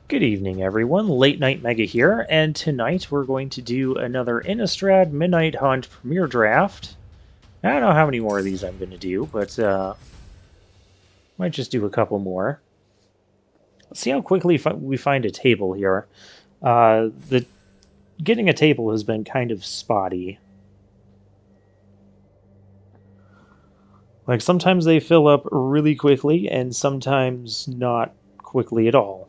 Good evening, everyone. Late Night Mega here, and tonight we're going to do another Innistrad Midnight Hunt Premier Draft. I don't know how many more of these I'm going to do, but might just do a couple more. Let's see how quickly we find a table here. The getting a table has been kind of spotty. Like sometimes they fill up really quickly, and sometimes not quickly at all.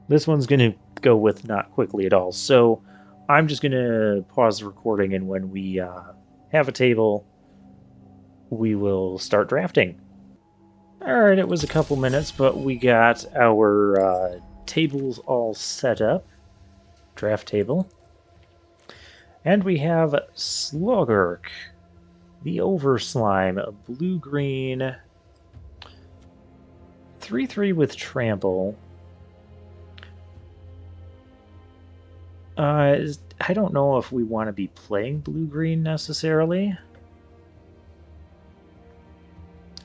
This one's going to go with not quickly at all. So I'm just going to pause the recording, and when we have a table, we will start drafting. Alright, it was a couple minutes, but we got our tables all set up. Draft table. And we have Slogurk, the Overslime, a blue-green 3/3 with trample. I don't know if we want to be playing blue-green necessarily.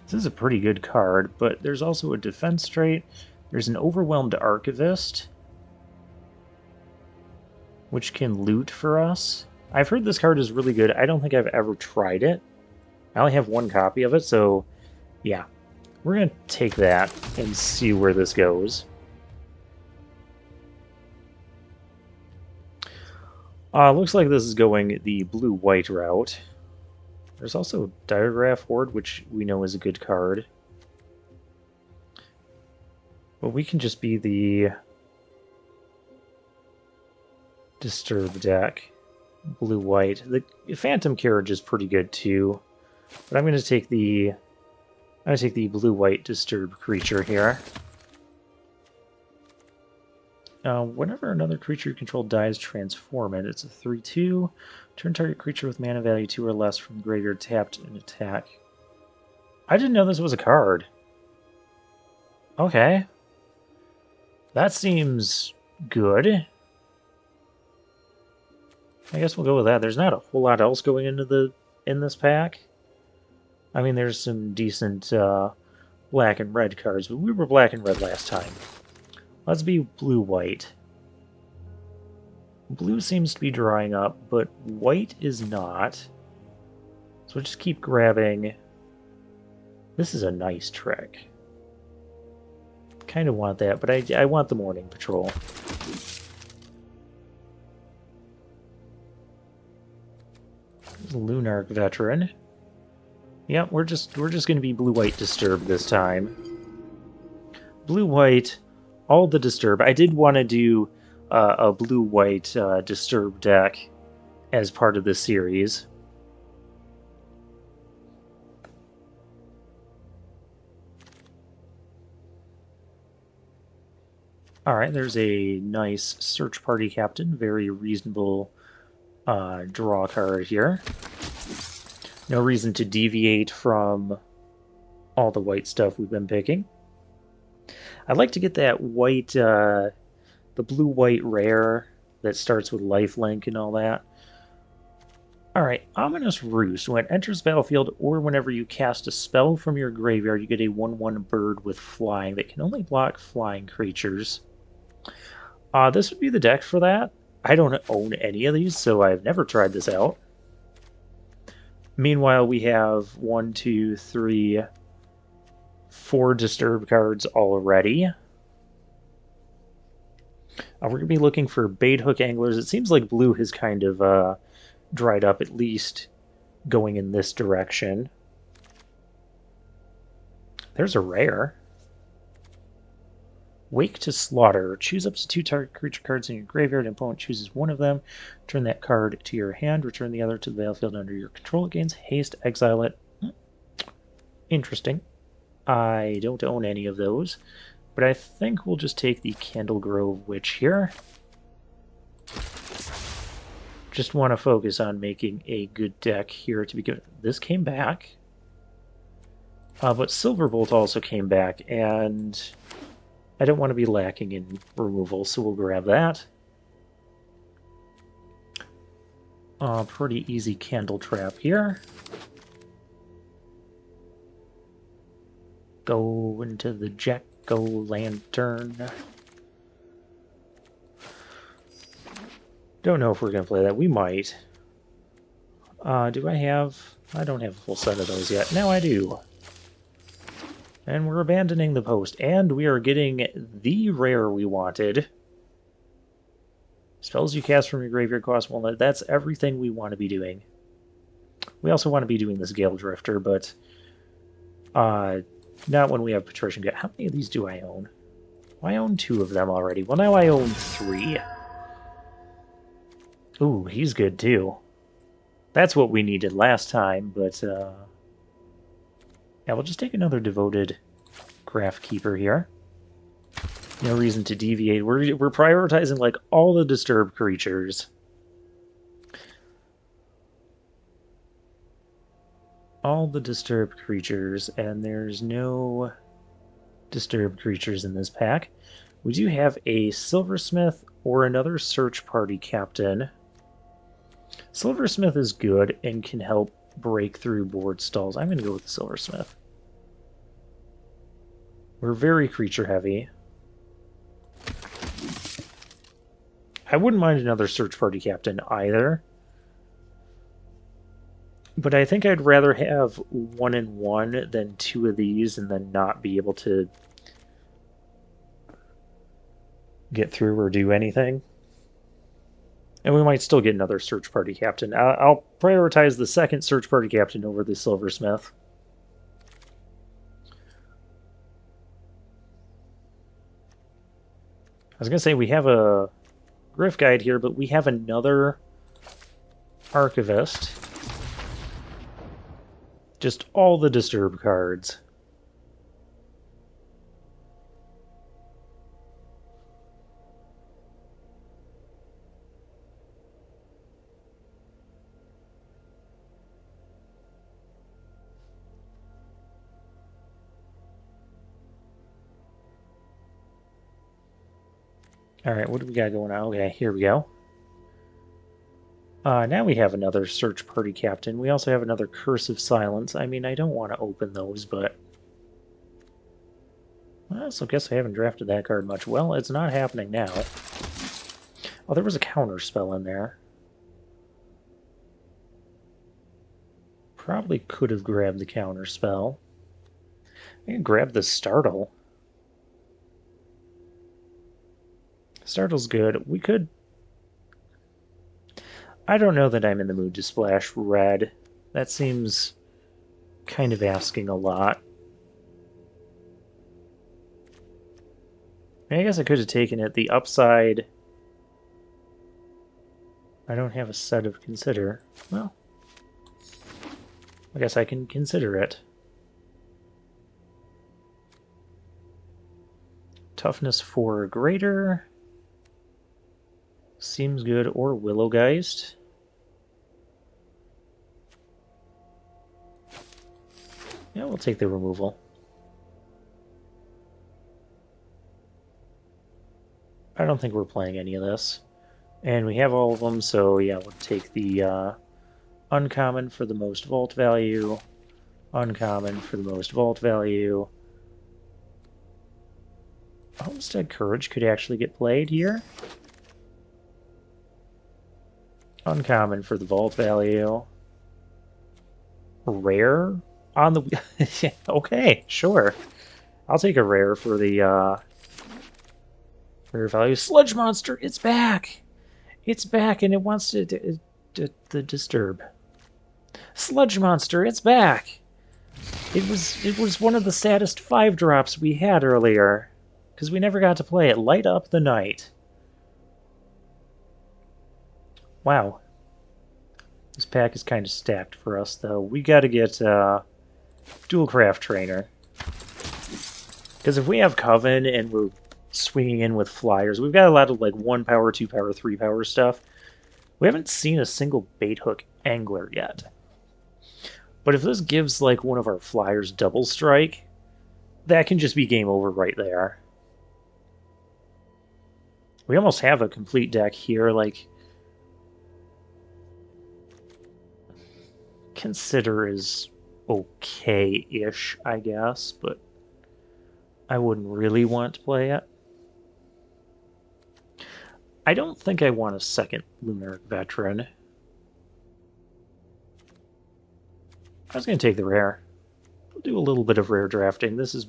This is a pretty good card, but there's also a defense trait. There's an Overwhelmed Archivist, which can loot for us. I've heard this card is really good. I don't think I've ever tried it. I only have one copy of it, so yeah. We're going to take that and see where this goes. Looks like this is going the blue-white route. There's also Diagraph Horde, which we know is a good card. But we can just be the Disturb deck. Blue-white. The Phantom Carriage is pretty good too. But I'm going to take the blue-white Disturb creature here. Whenever another creature you control dies, transform it. It's a 3/2. Turn target creature with mana value 2 or less from the graveyard tapped and attack. I didn't know this was a card. Okay. That seems good. I guess we'll go with that. There's not a whole lot else going into in this pack. I mean, there's some decent black and red cards, but we were black and red last time. Let's be blue-white. Blue seems to be drying up, but white is not. So we'll just keep grabbing. This is a nice trick. Kind of want that, but I want the Morning Patrol. Lunarch Veteran. Yep, we're just going to be blue-white Disturb this time. Blue-white, all the Disturb. I did want to do a blue-white Disturb deck as part of this series. Alright, there's a nice Search Party Captain. Very reasonable draw card here. No reason to deviate from all the white stuff we've been picking. I'd like to get that white, the blue-white rare that starts with lifelink and all that. Alright, Ominous Roost. When it enters the battlefield or whenever you cast a spell from your graveyard, you get a 1/1 bird with flying that can only block flying creatures. This would be the deck for that. I don't own any of these, so I've never tried this out. Meanwhile, we have 1, 2, 3, 4 Disturb cards already. We're going to be looking for bait hook anglers. It seems like blue has kind of dried up, at least going in this direction. There's a rare. Wake to Slaughter. Choose up to 2 target creature cards in your graveyard. Opponent chooses one of them. Turn that card to your hand. Return the other to the battlefield under your control. It gains haste. Exile it. Interesting. I don't own any of those. But I think we'll just take the Candlegrove Witch here. Just want to focus on making a good deck here to begin. This came back. But Silverbolt also came back, and I don't want to be lacking in removal, so we'll grab that. Pretty easy Candle Trap here. Go into the Jack Jack-o'-lantern. Don't know if we're going to play that. We might. Do I have... I don't have a full set of those yet. Now I do. And we're abandoning the post. And we are getting the rare we wanted. Spells you cast from your graveyard cost 1. That's everything we want to be doing. We also want to be doing this Gale Drifter, but not when we have Patrician. How many of these do I own? Well, I own 2 of them already. Well, now I own 3. Ooh, he's good too. That's what we needed last time, but yeah, we'll just take another Devoted Graph Keeper here. No reason to deviate. We're prioritizing like all the disturbed creatures. All the disturbed creatures, and there's no disturbed creatures in this pack. We do have a Silversmith or another Search Party Captain. Silversmith is good and can help break through board stalls. I'm going to go with the Silversmith. We're very creature heavy. I wouldn't mind another Search Party Captain either. But I think I'd rather have 1 and 1 than 2 of these and then not be able to get through or do anything. And we might still get another Search Party Captain. I'll prioritize the second Search Party Captain over the Silversmith. I was going to say we have a Griff Guide here, but we have another Archivist. Just all the Disturb cards. Alright, what do we got going on? Okay, here we go. Now we have another Search Party Captain. We also have another Curse of Silence. I mean, I don't want to open those, but... I also guess I haven't drafted that card much. Well, it's not happening now. Oh, there was a counter spell in there. Probably could have grabbed the counter spell. I can grab the Startle. Startle's good. We could... I don't know that I'm in the mood to splash red. That seems kind of asking a lot. I guess I could have taken it. The upside... I don't have a set of Consider. Well, I guess I can consider it. Toughness 4 or greater. Seems good. Or Willowgeist. Yeah, we'll take the removal. I don't think we're playing any of this. And we have all of them, so yeah, we'll take the uncommon for the most vault value, uncommon for the most vault value. Homestead Courage could actually get played here. Uncommon for the vault value. Rare on the... yeah, okay, sure. I'll take a rare for the rare value. Sludge Monster, it's back! It's back and it wants to disturb. Sludge Monster, it's back! It was one of the saddest 5-drops we had earlier. Because we never got to play it. Light Up the Night. Wow. This pack is kind of stacked for us, though. We got to get Dual Craft Trainer. Because if we have Coven and we're swinging in with flyers, we've got a lot of like 1 power, 2 power, 3 power stuff. We haven't seen a single bait hook angler yet. But if this gives like one of our flyers double strike, that can just be game over right there. We almost have a complete deck here, like... Consider is okay-ish, I guess, but... I wouldn't really want to play it. I don't think I want a second Lunar Veteran. I was going to take the rare. We'll do a little bit of rare drafting. This has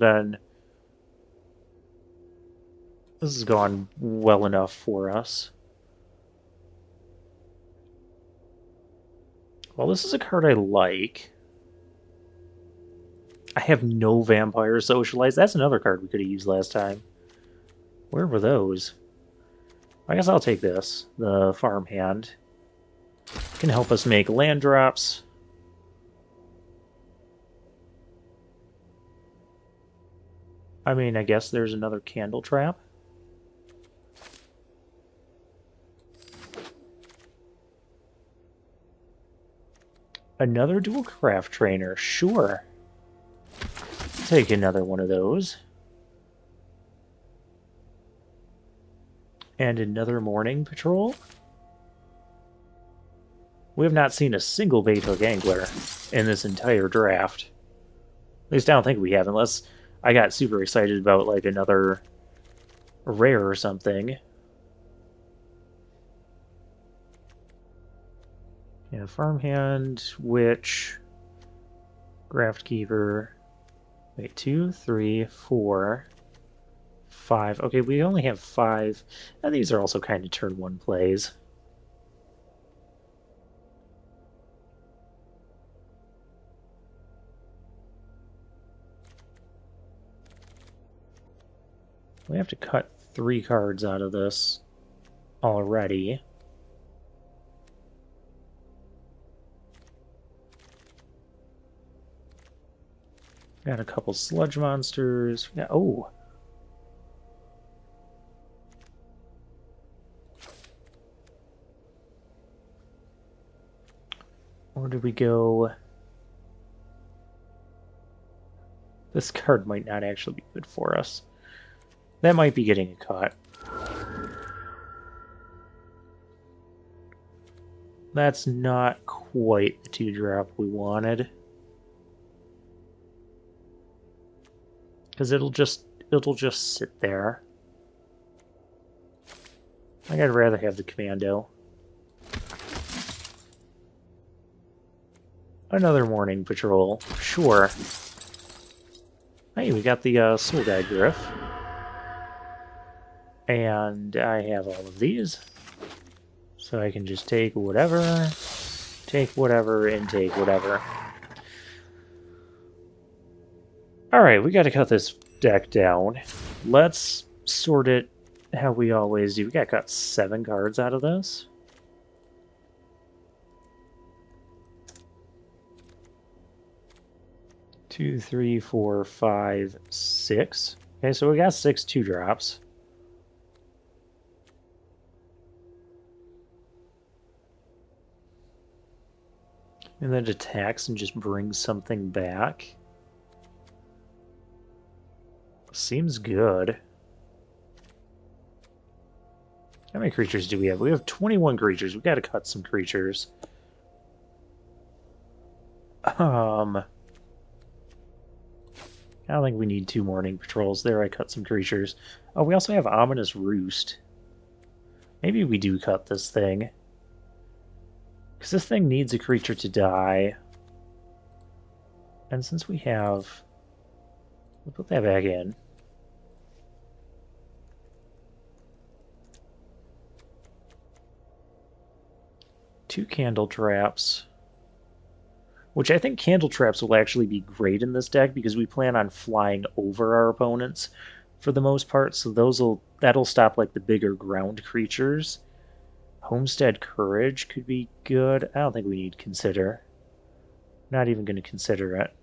gone well enough for us. Well, this is a card I like. I have no Vampire Socialize. That's another card we could have used last time. Where were those? I guess I'll take this. The Farmhand. Can help us make land drops. I mean, I guess there's another Candle Trap. Another Dual Craft Trainer, sure. Take another one of those. And another Morning Patrol. We have not seen a single Baithook Angler in this entire draft. At least I don't think we have, unless I got super excited about like another rare or something. Yeah, Farmhand, Witch, Graftkeeper. Wait, 2, 3, 4, 5. Okay, we only have 5. And these are also kind of turn 1 plays. We have to cut 3 cards out of this already. Got a couple sludge monsters. Yeah, oh. Or do we go... This card might not actually be good for us. That might be getting a cut. That's not quite the 2-drop we wanted. Because it'll just sit there. I think I'd rather have the Commando. Another Morning Patrol, sure. Hey, we got the Soul Guide Griff. And I have all of these. So I can just take whatever, and take whatever. Alright, we gotta cut this deck down. Let's sort it how we always do. We gotta cut 7 cards out of this. Two, 3, 4, 5, 6. Okay, so we got 6 2-drops. And then it attacks and just brings something back. Seems good. How many creatures do we have? We have 21 creatures. We've got to cut some creatures. I don't think we need 2 Morning Patrols there. I cut some creatures. Oh, we also have Ominous Roost. Maybe we do cut this thing. Because this thing needs a creature to die. And since we have... We'll put that back in. Two Candle Traps. Which I think Candle Traps will actually be great in this deck because we plan on flying over our opponents for the most part. So that'll stop like the bigger ground creatures. Homestead Courage could be good. I don't think we need Consider. Not even going to consider it.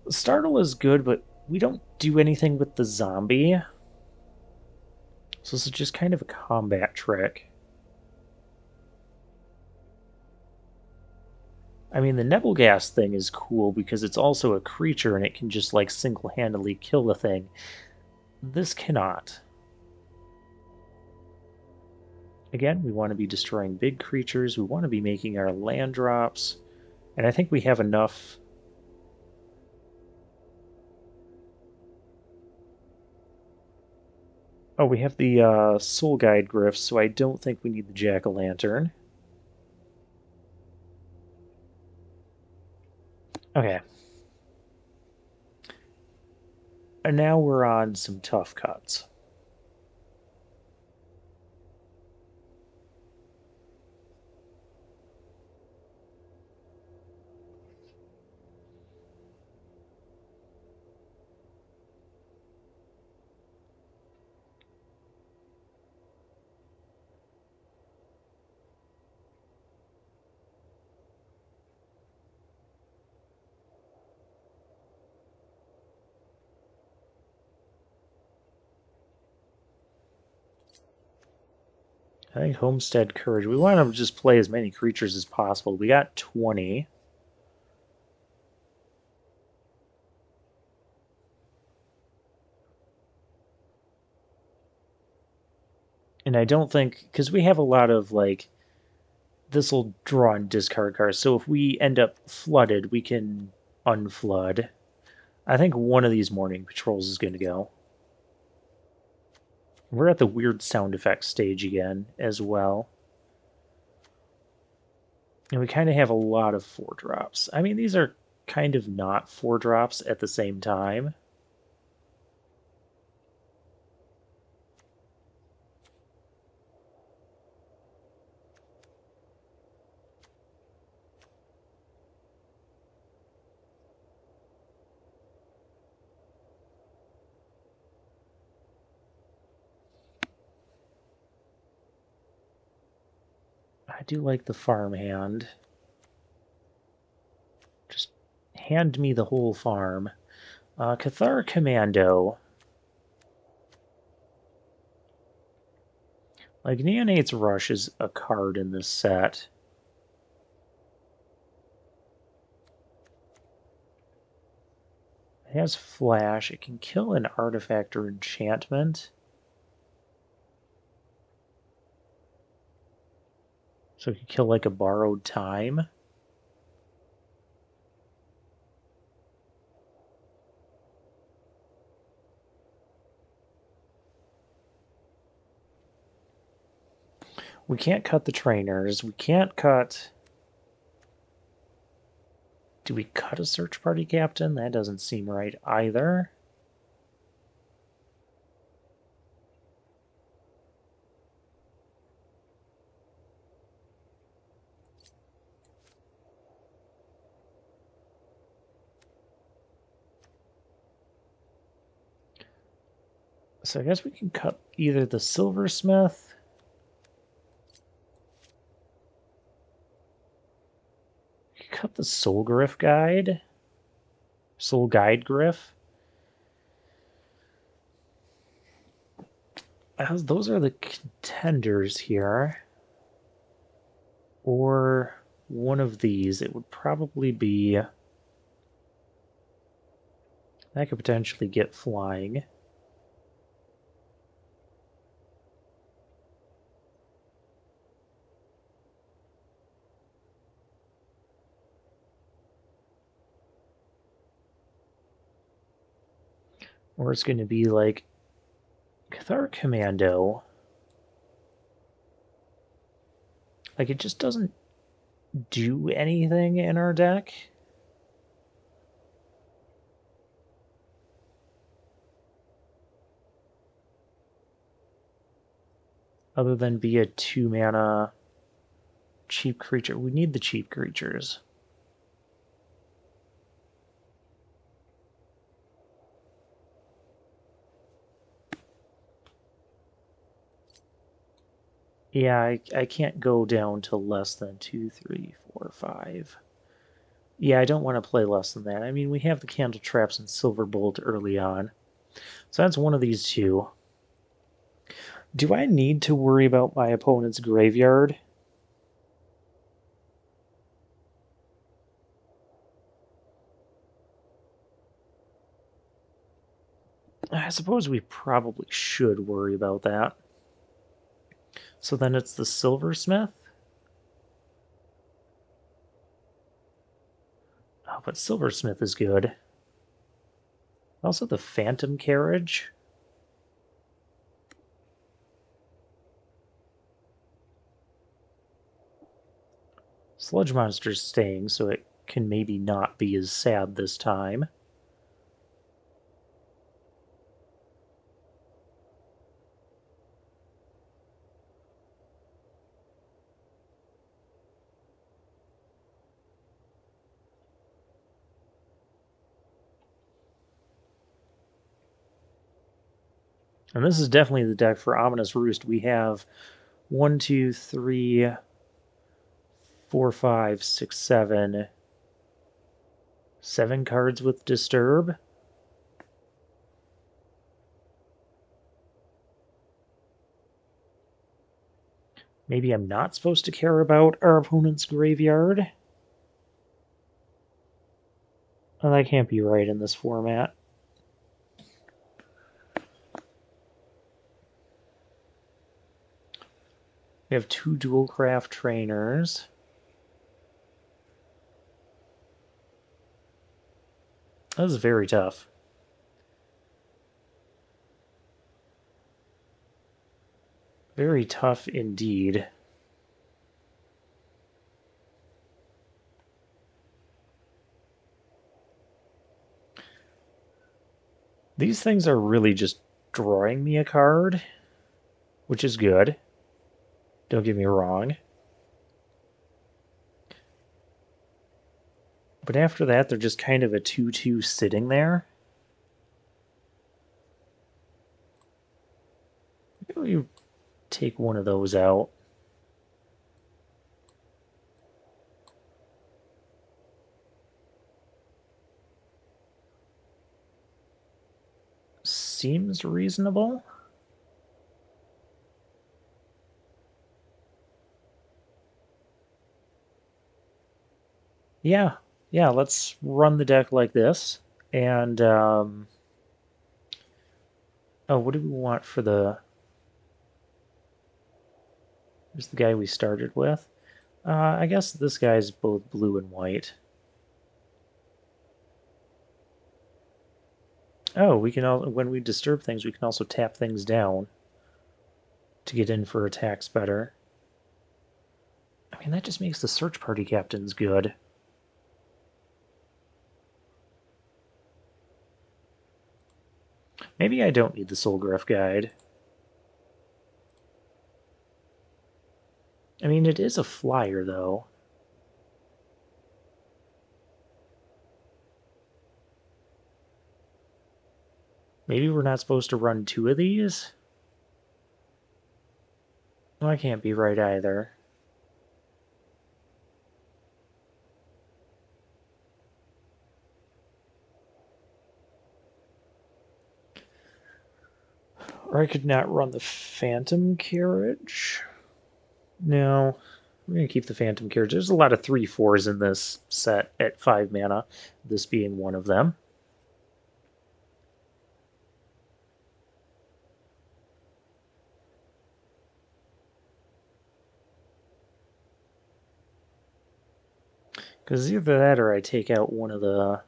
Startle is good, but we don't do anything with the zombie. So this is just kind of a combat trick. I mean, the Nebelgas thing is cool because it's also a creature and it can just like single-handedly kill the thing. This cannot. Again, we want to be destroying big creatures. We want to be making our land drops. And I think we have enough... Oh, we have the Soul Guide Glyphs, so I don't think we need the Jack-o'-lantern. Okay. And now we're on some tough cuts. I think Homestead Courage. We want to just play as many creatures as possible. We got 20. And I don't think, because we have a lot of, like, this will draw and discard cards. So if we end up flooded, we can unflood. I think one of these morning patrols is going to go. We're at the weird sound effects stage again as well. And we kind of have a lot of 4-drops. I mean, these are kind of not 4-drops at the same time. I do like the farmhand. Just hand me the whole farm. Cathar Commando. Like, Neonate's Rush is a card in this set. It has Flash. It can kill an artifact or enchantment. So it can kill, like, a Borrowed Time. We can't cut the trainers. We can't cut... Do we cut a search party captain? That doesn't seem right either. So I guess we can cut either the Silversmith... We can cut the Soul Glyph Guide. Soul Guide Glyph. As those are the contenders here. Or one of these. It would probably be... That could potentially get flying. Or it's going to be like Cathar Commando. Like, it just doesn't do anything in our deck. Other than be a 2-mana cheap creature. We need the cheap creatures. Yeah, I can't go down to less than 2, 3, 4, 5. Yeah, I don't want to play less than that. I mean, we have the Candle Traps and Silverbolt early on. So that's one of these two. Do I need to worry about my opponent's graveyard? I suppose we probably should worry about that. So then it's the Silversmith? Oh, but Silversmith is good. Also the Phantom Carriage. Sludge Monster's staying, so it can maybe not be as sad this time. And this is definitely the deck for Ominous Roost. We have 1, 2, 3, 4, 5, 6, 7. 7 cards with Disturb. Maybe I'm not supposed to care about our opponent's graveyard. Oh, that can't be right in this format. We have 2 dual craft trainers. That is very tough. Very tough indeed. These things are really just drawing me a card, which is good. Don't get me wrong. But after that, they're just kind of a 2-2 sitting there. Maybe you take one of those out. Seems reasonable. Yeah, let's run the deck like this. And, oh, what do we want for the... Here's the guy we started with. I guess this guy's both blue and white. Oh, we can also, when we disturb things, we can also tap things down to get in for attacks better. I mean, that just makes the search party captains good. Maybe I don't need the Soulgriff Guide. I mean, it is a flyer, though. Maybe we're not supposed to run 2 of these? Well, I can't be right either. Or I could not run the Phantom Carriage. No, we're going to keep the Phantom Carriage. There's a lot of 3/4s in this set at 5 mana, this being one of them. Because either that or I take out one of the...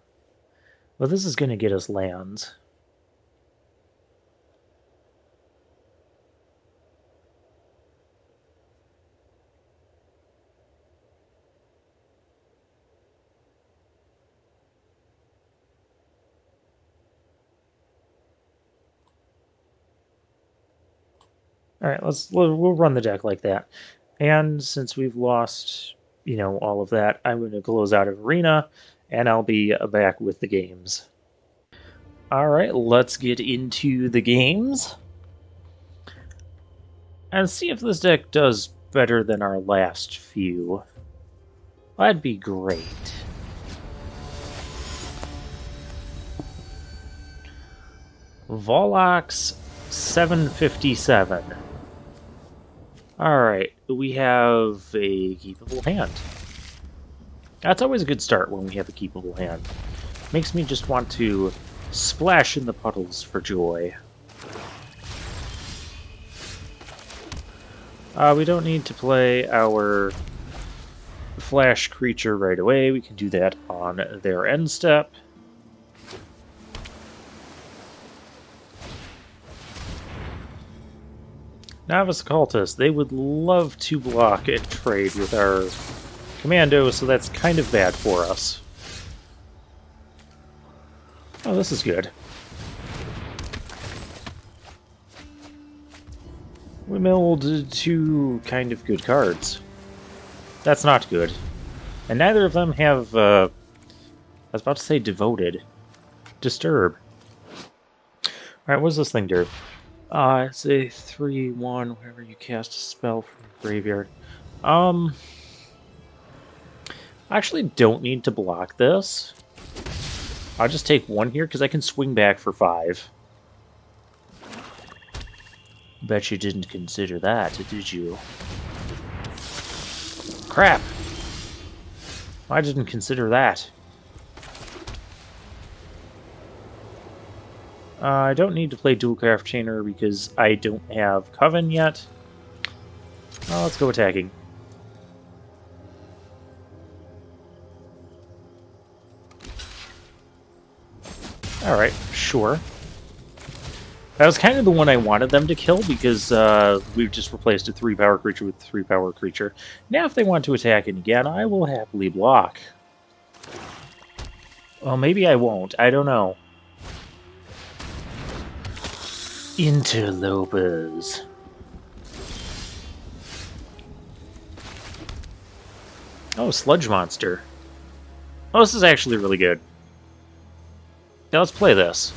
Well, this is going to get us lands. All right, we'll run the deck like that. And since we've lost, all of that, I'm going to close out of Arena, and I'll be back with the games. All right, let's get into the games and see if this deck does better than our last few. That'd be great. Volox 757. Alright, we have a keepable hand. That's always a good start when we have a keepable hand. Makes me just want to splash in the puddles for joy. We don't need to play our flash creature right away. We can do that on their end step. Novice Cultist, they would love to block and trade with our commando, so that's kind of bad for us. Oh, this is good. We milled 2 kind of good cards. That's not good. And neither of them have, I was about to say devoted. Disturb. Alright, what does this thing do? It's a 3/1 whenever you cast a spell from the graveyard. I actually don't need to block this. I'll just take 1 here, because I can swing back for 5. Bet you didn't consider that, did you? Crap! I didn't consider that. I don't need to play Dual Craft Chainer because I don't have Coven yet. Let's go attacking. Alright, sure. That was kind of the one I wanted them to kill because we've just replaced a 3-power creature with a 3-power creature. Now if they want to attack it again, I will happily block. Well, maybe I won't. I don't know. Interlopers. Oh, Sludge Monster. Oh, this is actually really good. Now let's play this.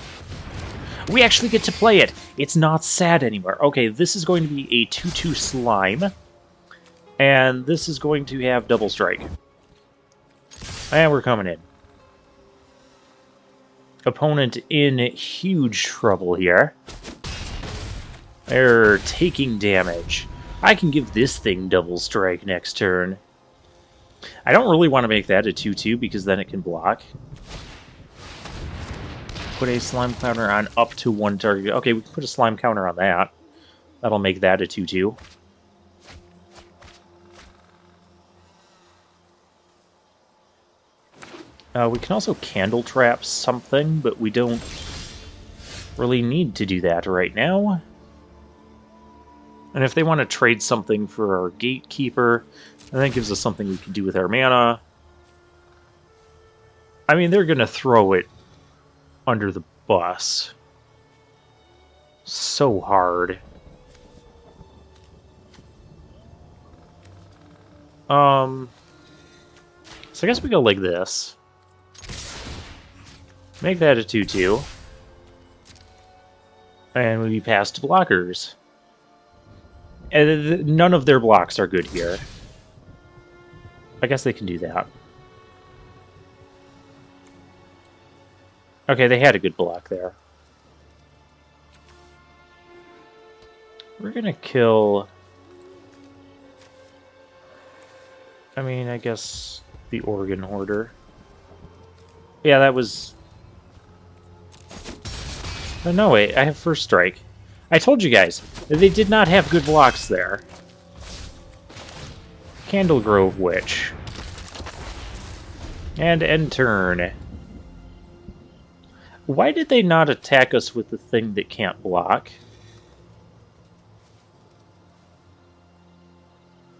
We actually get to play it! It's not sad anymore. Okay, this is going to be a 2/2 slime. And this is going to have double strike. And we're coming in. Opponent in huge trouble here. They're taking damage. I can give this thing double strike next turn. I don't really want to make that a 2/2 because then it can block. Put a slime counter on up to 1 target. Okay, we can put a slime counter on that. That'll make that a 2/2. We can also candle trap something, but we don't really need to do that right now. And if they want to trade something for our Gatekeeper, then that gives us something we can do with our mana. I mean, they're going to throw it under the bus. So hard. So I guess we go like this. Make that a 2/2. And we pass to blockers. And none of their blocks are good here. I guess they can do that. Okay, they had a good block there. We're gonna kill... I mean, I guess the Organ Hoarder. Yeah, that was... Oh, no, wait, I have First Strike. I told you guys, they did not have good blocks there. Candle Grove Witch. And end turn. Why did they not attack us with the thing that can't block?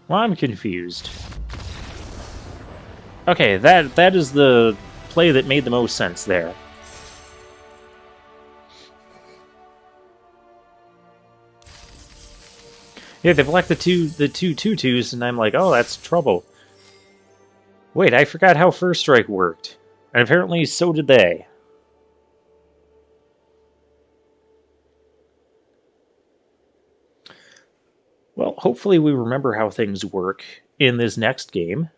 Well, I'm confused. Okay, that is the play that made the most sense there. Yeah, they blocked the two 2/2s, and I'm like, oh, that's trouble. Wait, I forgot how First Strike worked. And apparently so did they. Well, hopefully we remember how things work in this next game.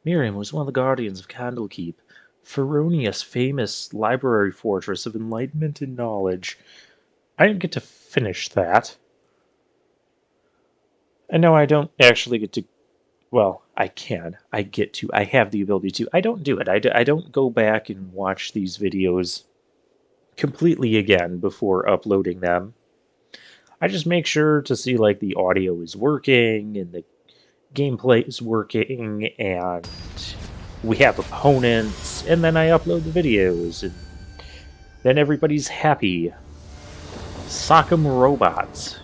Miriam was one of the guardians of Candlekeep, Feronia's famous library fortress of enlightenment and knowledge. I didn't get to finish that. And no, I don't actually get to... Well, I can. I get to. I have the ability to. I don't do it. I don't go back and watch these videos completely again before uploading them. I just make sure to see, like, the audio is working, and the gameplay is working, and we have opponents, and then I upload the videos, and then everybody's happy. Sock 'em robots.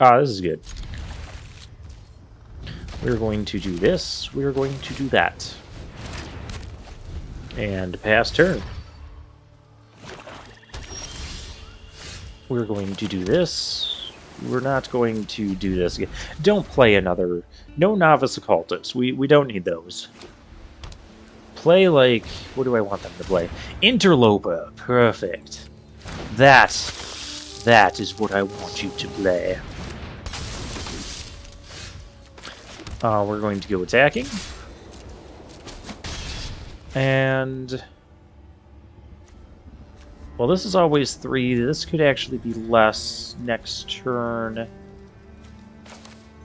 Ah, this is good. We're going to do this. We're going to do that. And pass turn. We're going to do this. We're not going to do this again. Don't play another... No Novice Occultists. We don't need those. Play like... What do I want them to play? Interloper. Perfect. That is what I want you to play. We're going to go attacking. And... Well, this is always 3. This could actually be less next turn.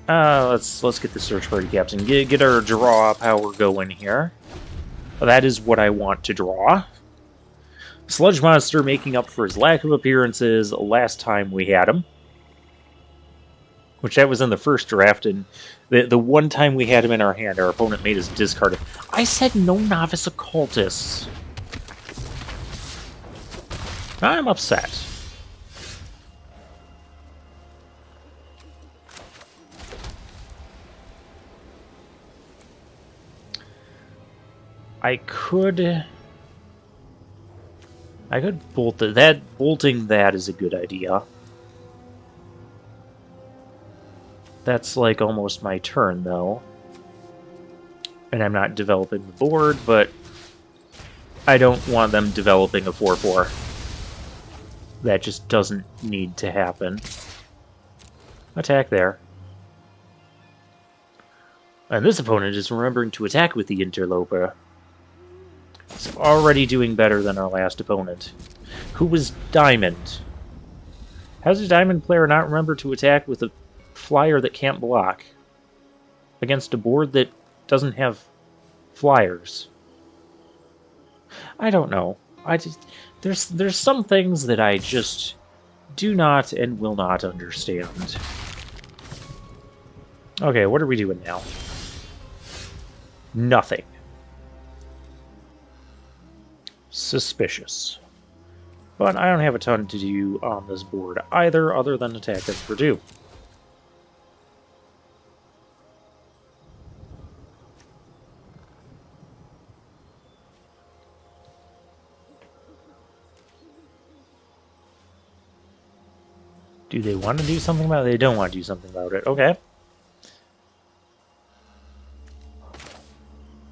Let's get the search party captain. Get our draw power going here. Well, that is what I want to draw. Sludge Monster making up for his lack of appearances last time we had him. Which that was in the first draft, and the one time we had him in our hand, our opponent made us discard it. I said no Novice Occultists. I'm upset. I could bolt that. Bolting that is a good idea. That's like almost my turn, though. And I'm not developing the board, but I don't want them developing a 4/4. That just doesn't need to happen. Attack there. And this opponent is remembering to attack with the Interloper. It's already doing better than our last opponent, who was Diamond. How does a Diamond player not remember to attack with a flyer that can't block against a board that doesn't have flyers? I don't know. There's some things that I just do not and will not understand. Okay, what are we doing now? Nothing. Suspicious. But I don't have a ton to do on this board either, other than attack them for 2. Do they want to do something about it? They don't want to do something about it. Okay.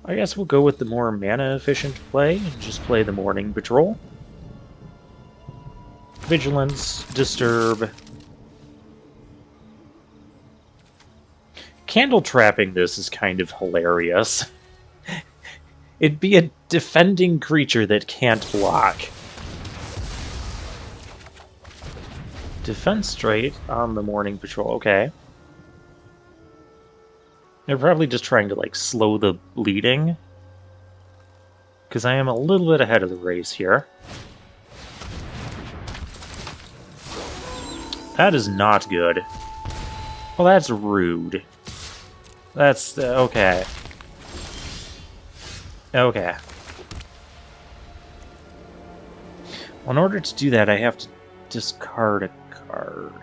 I guess we'll go with the more mana-efficient play and just play the Morning Patrol. Vigilance, Disturb. Candle trapping this is kind of hilarious. It'd be a defending creature that can't block. Defense straight on the Morning Patrol, okay. They're probably just trying to, like, slow the bleeding. Because I am a little bit ahead of the race here. That is not good. Well, that's rude. That's, okay. Okay. Well, in order to do that, I have to discard a card.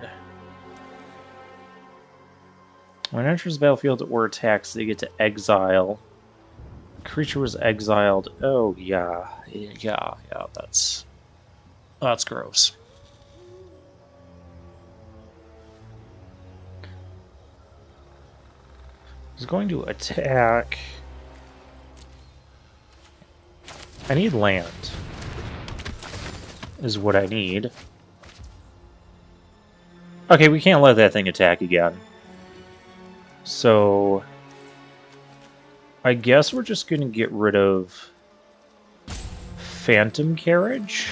When it enters the battlefield or attacks, they get to exile. Creature was exiled. Oh, yeah. Yeah, that's gross. He's going to attack. I need land. Is what I need. Okay, we can't let that thing attack again. So I guess we're just going to get rid of Phantom Carriage.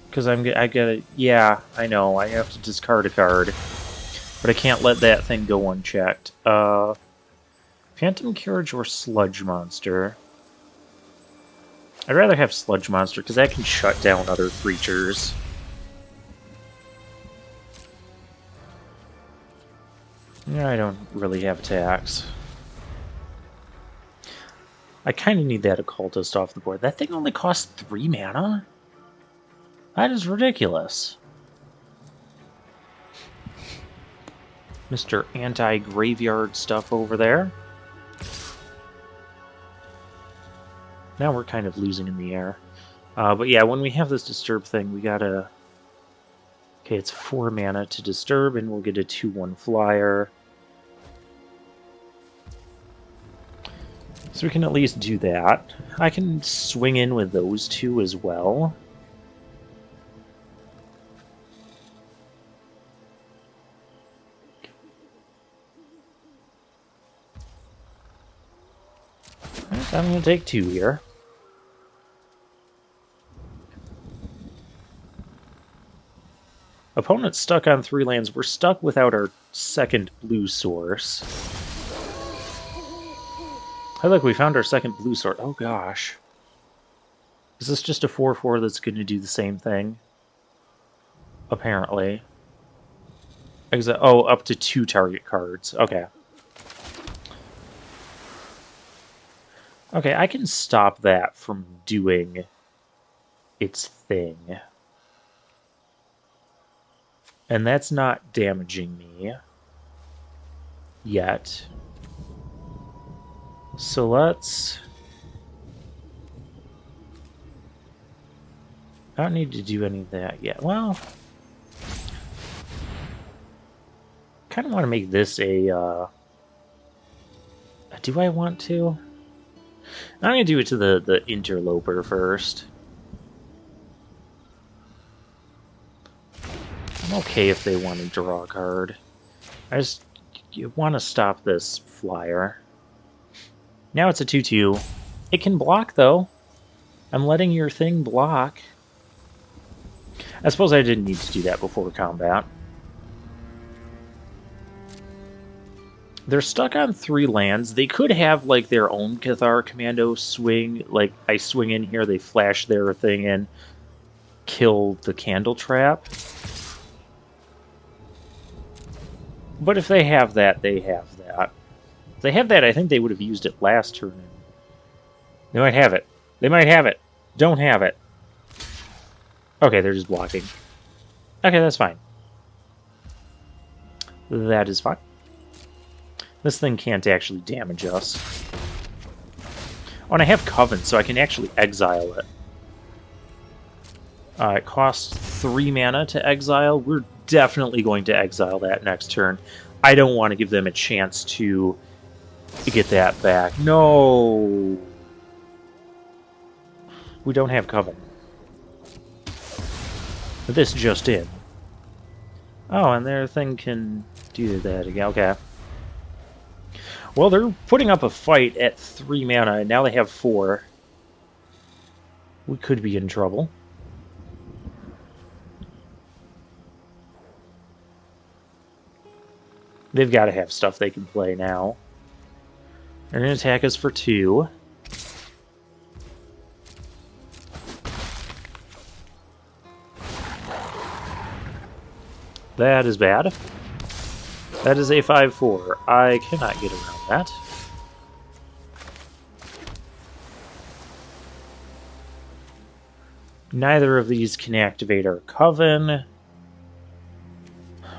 Because I gotta, yeah, I know, I have to discard a card. But I can't let that thing go unchecked. Phantom Carriage or Sludge Monster? I'd rather have Sludge Monster, because that can shut down other creatures. Yeah, I don't really have attacks. I kind of need that Occultist off the board. That thing only costs 3 mana? That is ridiculous. Mr. Anti-Graveyard stuff over there. Now we're kind of losing in the air. But yeah, when we have this disturb thing, we gotta... Okay, it's 4 mana to disturb, and we'll get a 2/1 flyer. So we can at least do that. I can swing in with those two as well. Right, I'm going to take 2 here. Opponent's stuck on 3 lands. We're stuck without our second blue source. Hey, look, we found our second blue source. Oh, gosh. Is this just a 4/4 that's going to do the same thing? Apparently. Oh, up to 2 target cards. Okay. Okay, I can stop that from doing its thing. And that's not damaging me yet. So let's... I don't need to do any of that yet. Well, kind of want to make this a... do I want to? I'm going to do it to the interloper first. I'm okay if they want to draw a card. You want to stop this flyer. Now it's a 2/2. It can block, though. I'm letting your thing block. I suppose I didn't need to do that before combat. They're stuck on 3 lands. They could have, like, their own Cathar Commando swing. Like, I swing in here, they flash their thing in, kill the Candle Trap. But if they have that, they have that. If they have that, I think they would have used it last turn. They might have it. They might have it. Don't have it. Okay, they're just blocking. Okay, that's fine. That is fine. This thing can't actually damage us. Oh, and I have Coven, so I can actually exile it. It costs 3 mana to exile. We're definitely going to exile that next turn. I don't want to give them a chance to get that back. No! We don't have Coven. This just in. Oh, and their thing can do that again. Okay. Well, they're putting up a fight at 3 mana, and now they have 4. We could be in trouble. They've got to have stuff they can play now. They're going to attack us for 2. That is bad. That is a 5/4. I cannot get around that. Neither of these can activate our Coven.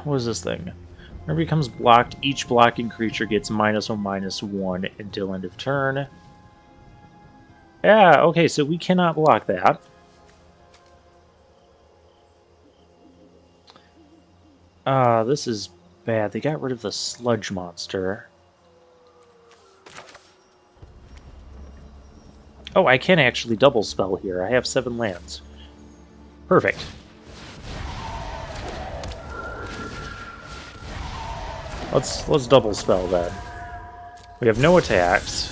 What is this thing? Whenever it becomes blocked, each blocking creature gets -1/-1 until end of turn. Yeah, okay, so we cannot block that. This is bad. They got rid of the sludge monster. Oh, I can actually double spell here. I have 7 lands. Perfect. Let's double spell then. We have no attacks.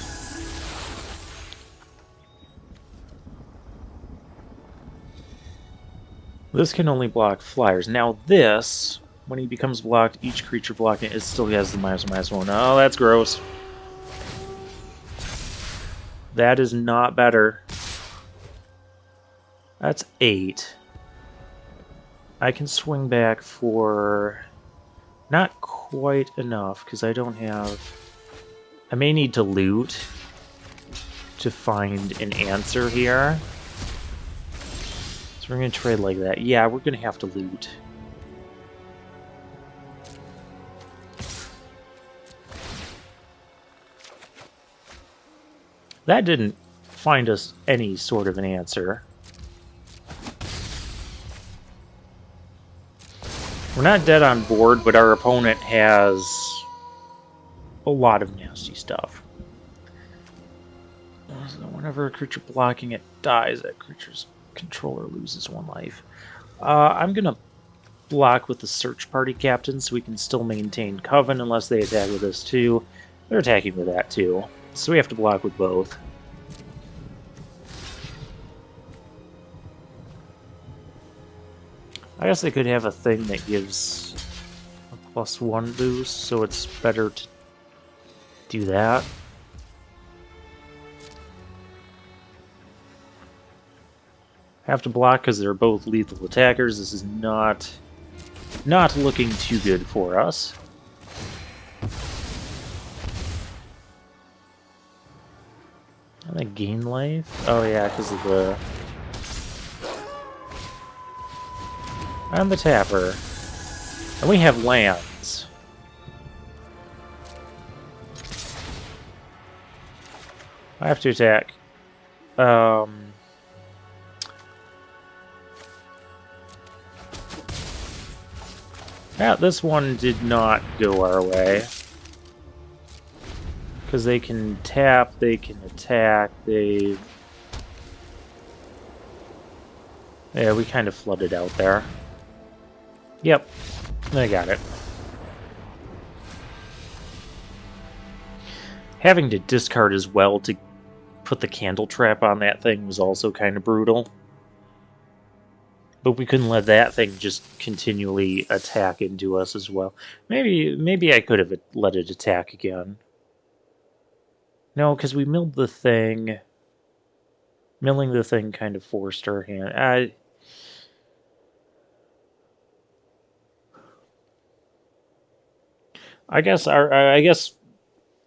This can only block flyers. Now this, when he becomes blocked, each creature blocking it still has the -1/-1. Oh, that's gross. That is not better. That's 8. I can swing back for not quite enough because I don't have... I may need to loot to find an answer here. So we're going to trade like that. Yeah, we're going to have to loot. That didn't find us any sort of an answer. We're not dead on board, but our opponent has a lot of nasty stuff. Whenever a creature blocking it dies, that creature's controller loses 1 life. I'm going to block with the search party captain so we can still maintain Coven unless they attack with us too. They're attacking with that too, so we have to block with both. I guess they could have a thing that gives a +1 boost, so it's better to do that. Have to block because they're both lethal attackers. This is not looking too good for us. I think gain life? Oh yeah, because of the... I'm the tapper. And we have lands. I have to attack. Yeah, this one did not go our way. Because they can tap, they can attack, they... Yeah, we kind of flooded out there. Yep, I got it. Having to discard as well to put the candle trap on that thing was also kind of brutal. But we couldn't let that thing just continually attack into us as well. Maybe I could have let it attack again. No, because we milled the thing. Milling the thing kind of forced our hand. I guess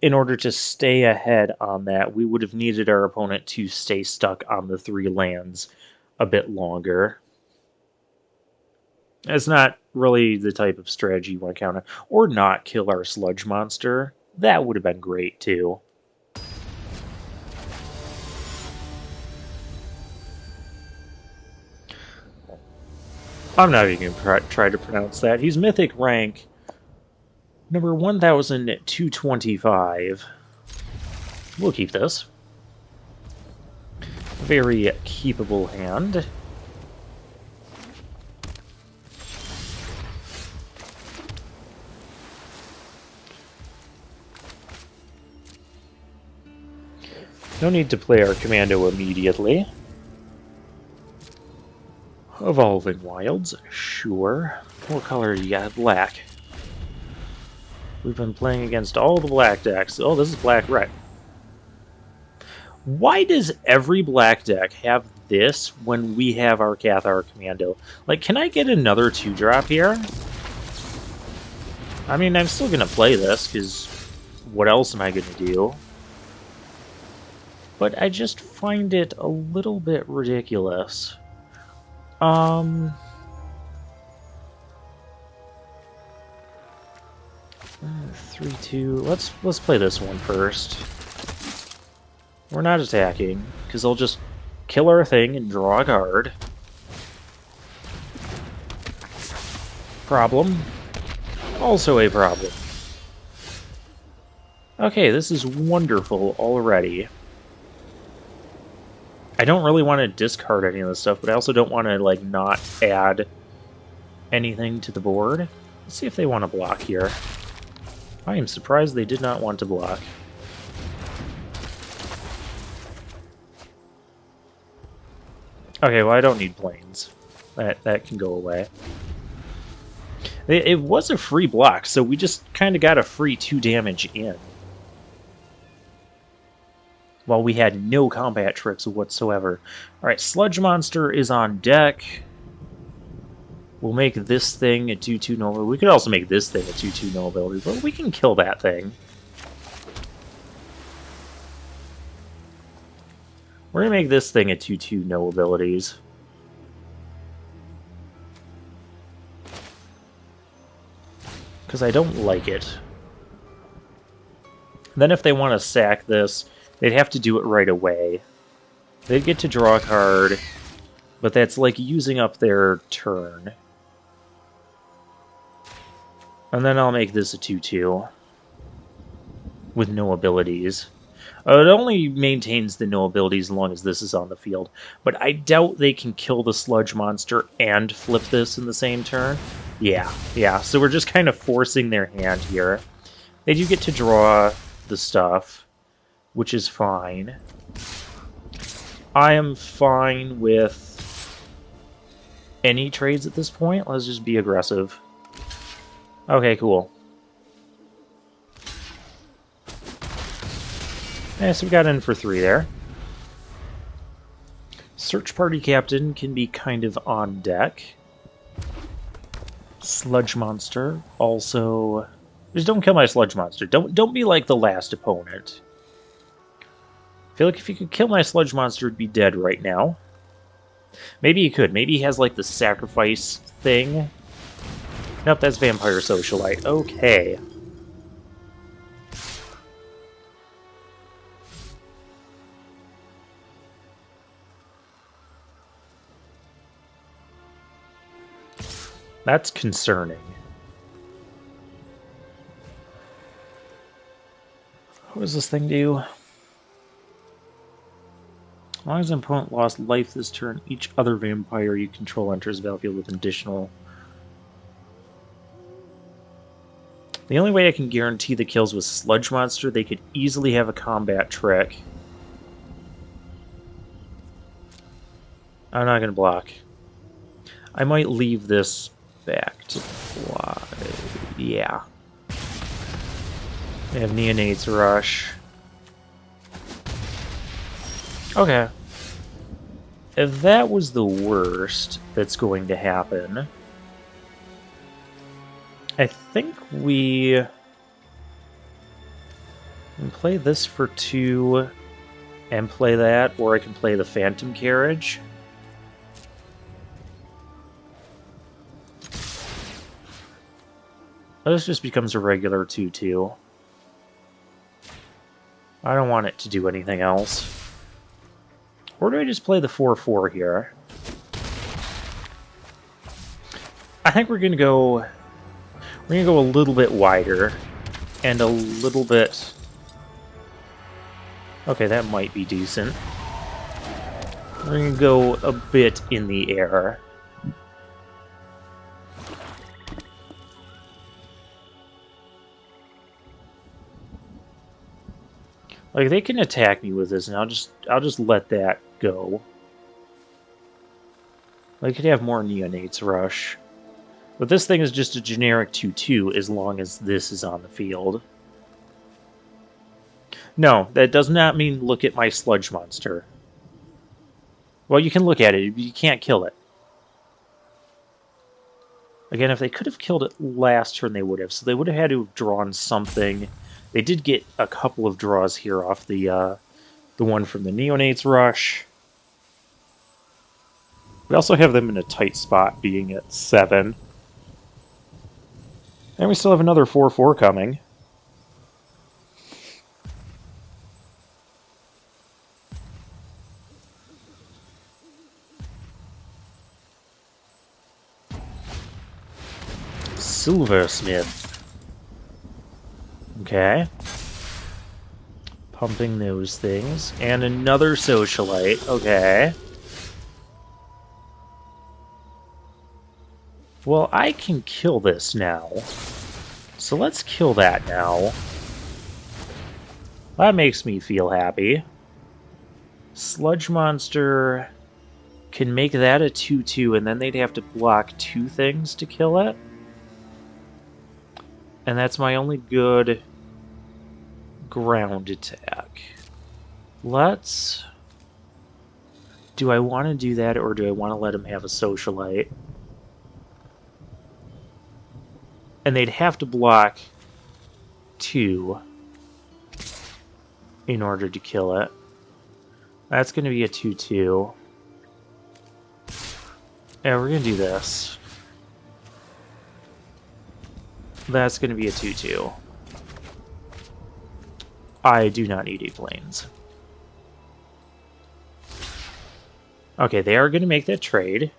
in order to stay ahead on that, we would have needed our opponent to stay stuck on the 3 lands a bit longer. It's not really the type of strategy you want to counter. Or not kill our sludge monster. That would have been great, too. I'm not even going to try to pronounce that. He's mythic rank number 1225. We'll keep this. Very keepable hand. No need to play our commando immediately. Evolving Wilds, sure. What color do you got? Black. We've been playing against all the black decks. Oh, this is black-red. Why does every black deck have this when we have our Cathar Commando? Like, can I get another 2-drop here? I mean, I'm still going to play this, because what else am I going to do? But I just find it a little bit ridiculous. 3-2. Let's play this one first. We're not attacking, because they'll just kill our thing and draw a card. Problem. Also a problem. Okay, this is wonderful already. I don't really want to discard any of this stuff, but I also don't want to, like, not add anything to the board. Let's see if they want to block here. I am surprised they did not want to block. Okay, well, I don't need planes. That can go away. It was a free block, so we just kind of got a free 2 damage in. While we had no combat tricks whatsoever. Alright, Sludge Monster is on deck. We'll make this thing a 2-2 no ability. We could also make this thing a 2-2 no ability, but we can kill that thing. We're going to make this thing a 2-2 no abilities. Because I don't like it. Then if they want to sack this, They'd have to do it right away. They'd get to draw a card, but that's like using up their turn. And then I'll make this a 2/2 with no abilities. It only maintains the no abilities as long as this is on the field. But I doubt they can kill the sludge monster and flip this in the same turn. Yeah. So we're just kind of forcing their hand here. They do get to draw the stuff, which is fine. I am fine with any trades at this point. Let's just be aggressive. Okay, cool. Yeah, so we got in for 3 there. Search Party Captain can be kind of on deck. Sludge Monster also... Just don't kill my Sludge Monster. Don't be like the last opponent. I feel like if you could kill my Sludge Monster, it'd be dead right now. Maybe he could. Maybe he has like the sacrifice thing. Nope, that's Vampire Socialite. Okay. That's concerning. What does this thing do? As long as an opponent lost life this turn, each other vampire you control enters the battlefield with an additional... The only way I can guarantee the kills with Sludge Monster, they could easily have a combat trick. I'm not going to block. I might leave this back to block. Yeah. They have Neonate's Rush. Okay. If that was the worst that's going to happen, I think we can play this for 2 and play that, or I can play the Phantom Carriage. This just becomes a regular 2/2. I don't want it to do anything else. Or do I just play the 4/4 here? I think we're gonna go a little bit wider and a little bit... Okay, that might be decent. We're gonna go a bit in the air. Like, they can attack me with this, and I'll just let that go. They could have more Neonate's Rush. But this thing is just a generic 2/2 as long as this is on the field. No, that does not mean look at my Sludge Monster. Well, you can look at it, you can't kill it. Again, if they could have killed it last turn, they would have. So they would have had to have drawn something. They did get a couple of draws here off the one from the Neonate's Rush. We also have them in a tight spot, being at 7. And we still have another 4/4 coming. Silversmith. Okay. Pumping those things. And another Socialite. Okay. Well, I can kill this now. So let's kill that now. That makes me feel happy. Sludge Monster can make that a 2/2, and then they'd have to block 2 things to kill it. And that's my only good ground attack. Let's... Do I want to do that, or do I want to let him have a Socialite? And they'd have to block 2 in order to kill it. That's going to be a 2/2. Yeah, we're going to do this. That's going to be a 2/2. I do not need 8 planes. Okay, they are going to make that trade.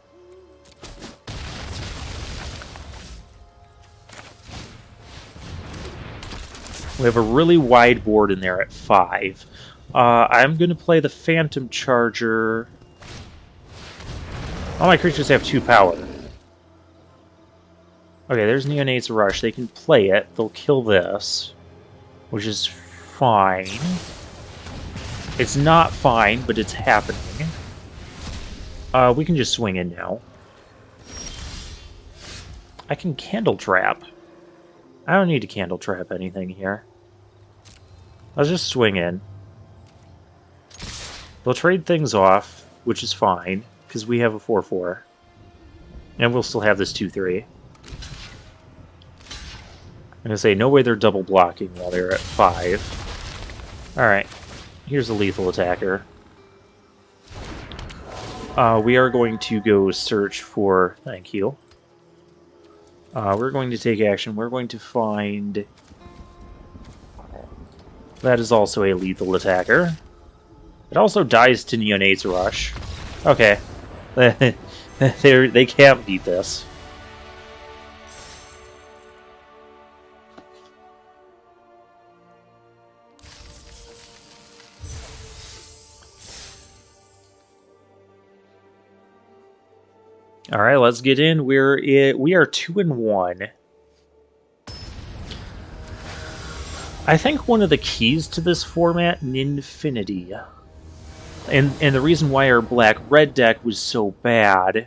We have a really wide board in there at 5. I'm going to play the Phantom Charger. All my creatures have 2 power. Okay, there's Neonate's Rush. They can play it. They'll kill this, which is fine. It's not fine, but it's happening. We can just swing in now. I can Candle Trap. I don't need to Candle Trap anything here. I'll just swing in. They'll trade things off, which is fine, because we have a 4-4. And we'll still have this 2-3. I'm going to say, no way they're double blocking while they're at 5. Alright, here's a lethal attacker. We are going to go search for... Thank you. We're going to take action. We're going to find... That is also a lethal attacker. It also dies to Neonate's Rush. Okay. They can't beat this. All right, let's get in. We are 2-1. I think one of the keys to this format, Ninfinity, and the reason why our black-red deck was so bad,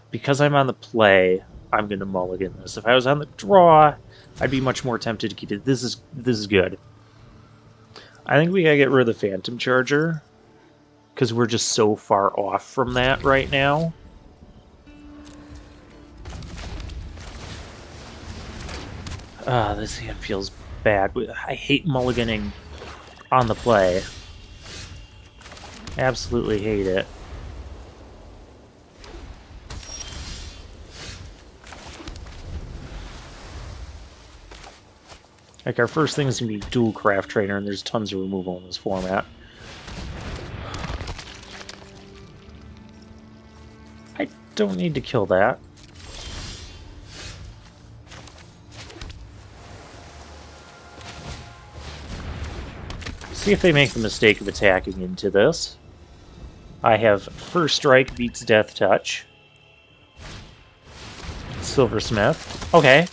because I'm on the play, I'm going to mulligan this. If I was on the draw, I'd be much more tempted to keep it. This is good. I think we gotta get rid of the Phantom Charger, because we're just so far off from that right now. This hand feels bad. I hate mulliganing on the play. Absolutely hate it. Like, our first thing is going to be Dual Craft Trainer, and there's tons of removal in this format. I don't need to kill that. See if they make the mistake of attacking into this. I have First Strike beats Death Touch. Silversmith. Okay.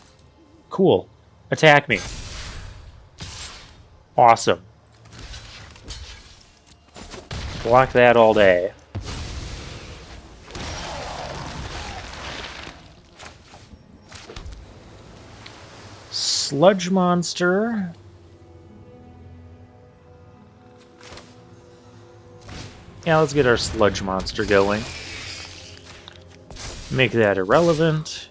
Cool. Attack me. Awesome. Block that all day. Sludge Monster. Yeah, let's get our Sludge Monster going. Make that irrelevant.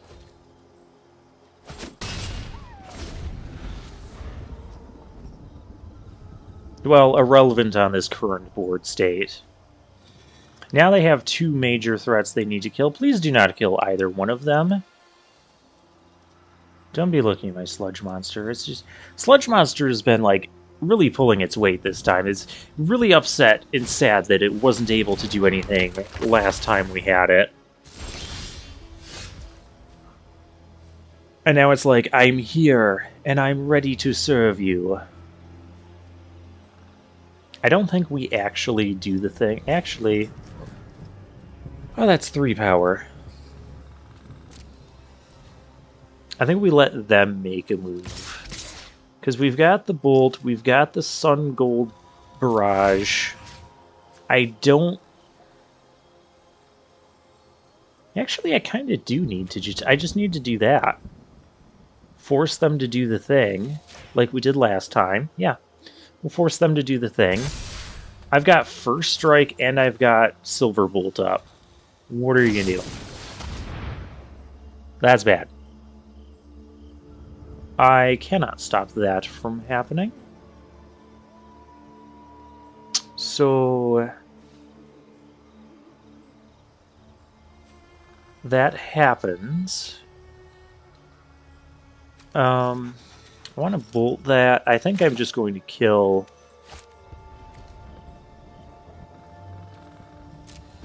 Well, irrelevant on this current board state. Now they have 2 major threats they need to kill. Please do not kill either one of them. Don't be looking at my Sludge Monster. It's just... Sludge Monster has been, like, really pulling its weight this time. It's really upset and sad that it wasn't able to do anything last time we had it. And now it's like, I'm here, and I'm ready to serve you. I don't think we actually do the thing. Actually... Oh, that's 3 power. I think we let them make a move. Because we've got the Bolt, we've got the Sun Gold Barrage. I don't... Actually, I kind of do need to just... I just need to do that. Force them to do the thing, like we did last time. Yeah, we'll force them to do the thing. I've got First Strike and I've got Silver Bolt up. What are you going to do? That's bad. I cannot stop that from happening. So... that happens. I want to bolt that. I think I'm just going to kill...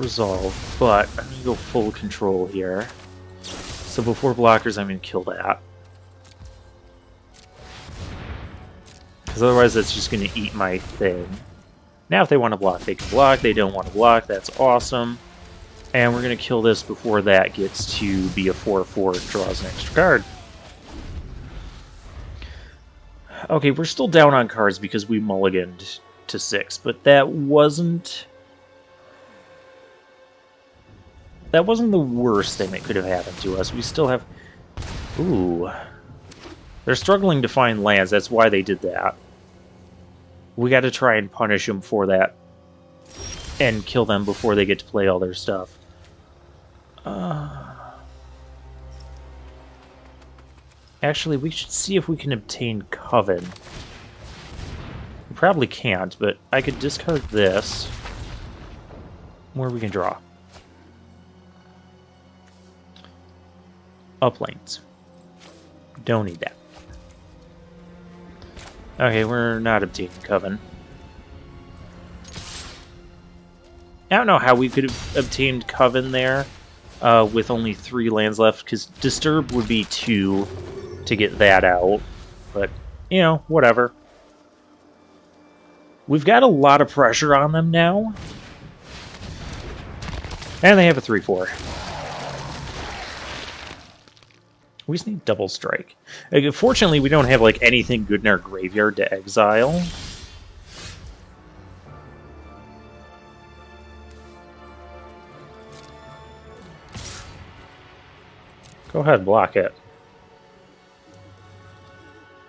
resolve, but I'm going to go full control here. So before blockers, I'm going to kill that. Because otherwise that's just going to eat my thing. Now if they want to block, they can block. They don't want to block, that's awesome. And we're going to kill this before that gets to be a 4/4 and draws an extra card. Okay, we're still down on cards because we mulliganed to 6, but that wasn't the worst thing that could have happened to us. We still have... Ooh. They're struggling to find lands, that's why they did that. We got to try and punish them for that and kill them before they get to play all their stuff. Actually, we should see if we can obtain Coven. We probably can't, but I could discard this. Where we can draw. Uplanes. Don't need that. Okay, we're not obtaining Coven. I don't know how we could have obtained Coven there with only 3 lands left, because Disturb would be 2 to get that out. But, you know, whatever. We've got a lot of pressure on them now. And they have a 3/4. We just need double strike. Like, fortunately, we don't have like anything good in our graveyard to exile. Go ahead, block it.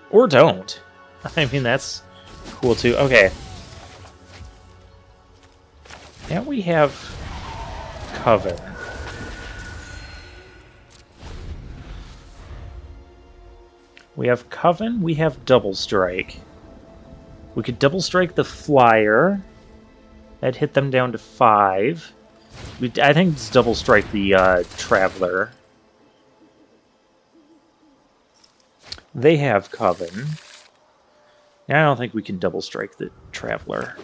Or don't. I mean, that's cool too. Okay. Now we have Coven. We have Coven, we have Double Strike. We could Double Strike the Flyer. That'd hit them down to 5. I think it's Double Strike the Traveler. They have Coven. I don't think we can Double Strike the Traveler.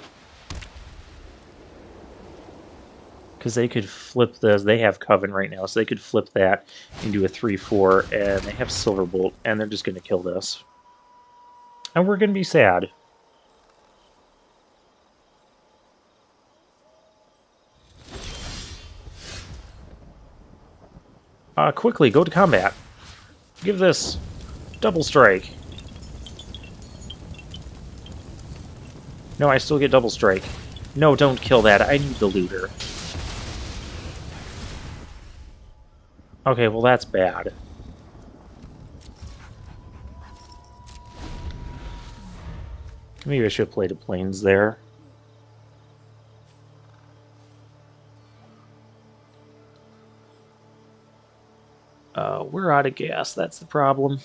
Because they could flip this. They have Coven right now, so they could flip that into a 3/4, and they have Silverbolt, and they're just going to kill this. And we're going to be sad. Quickly, go to combat. Give this Double Strike. No, I still get Double Strike. No, don't kill that. I need the looter. Okay, well that's bad. Maybe I should have played a Plains there. We're out of gas, that's the problem.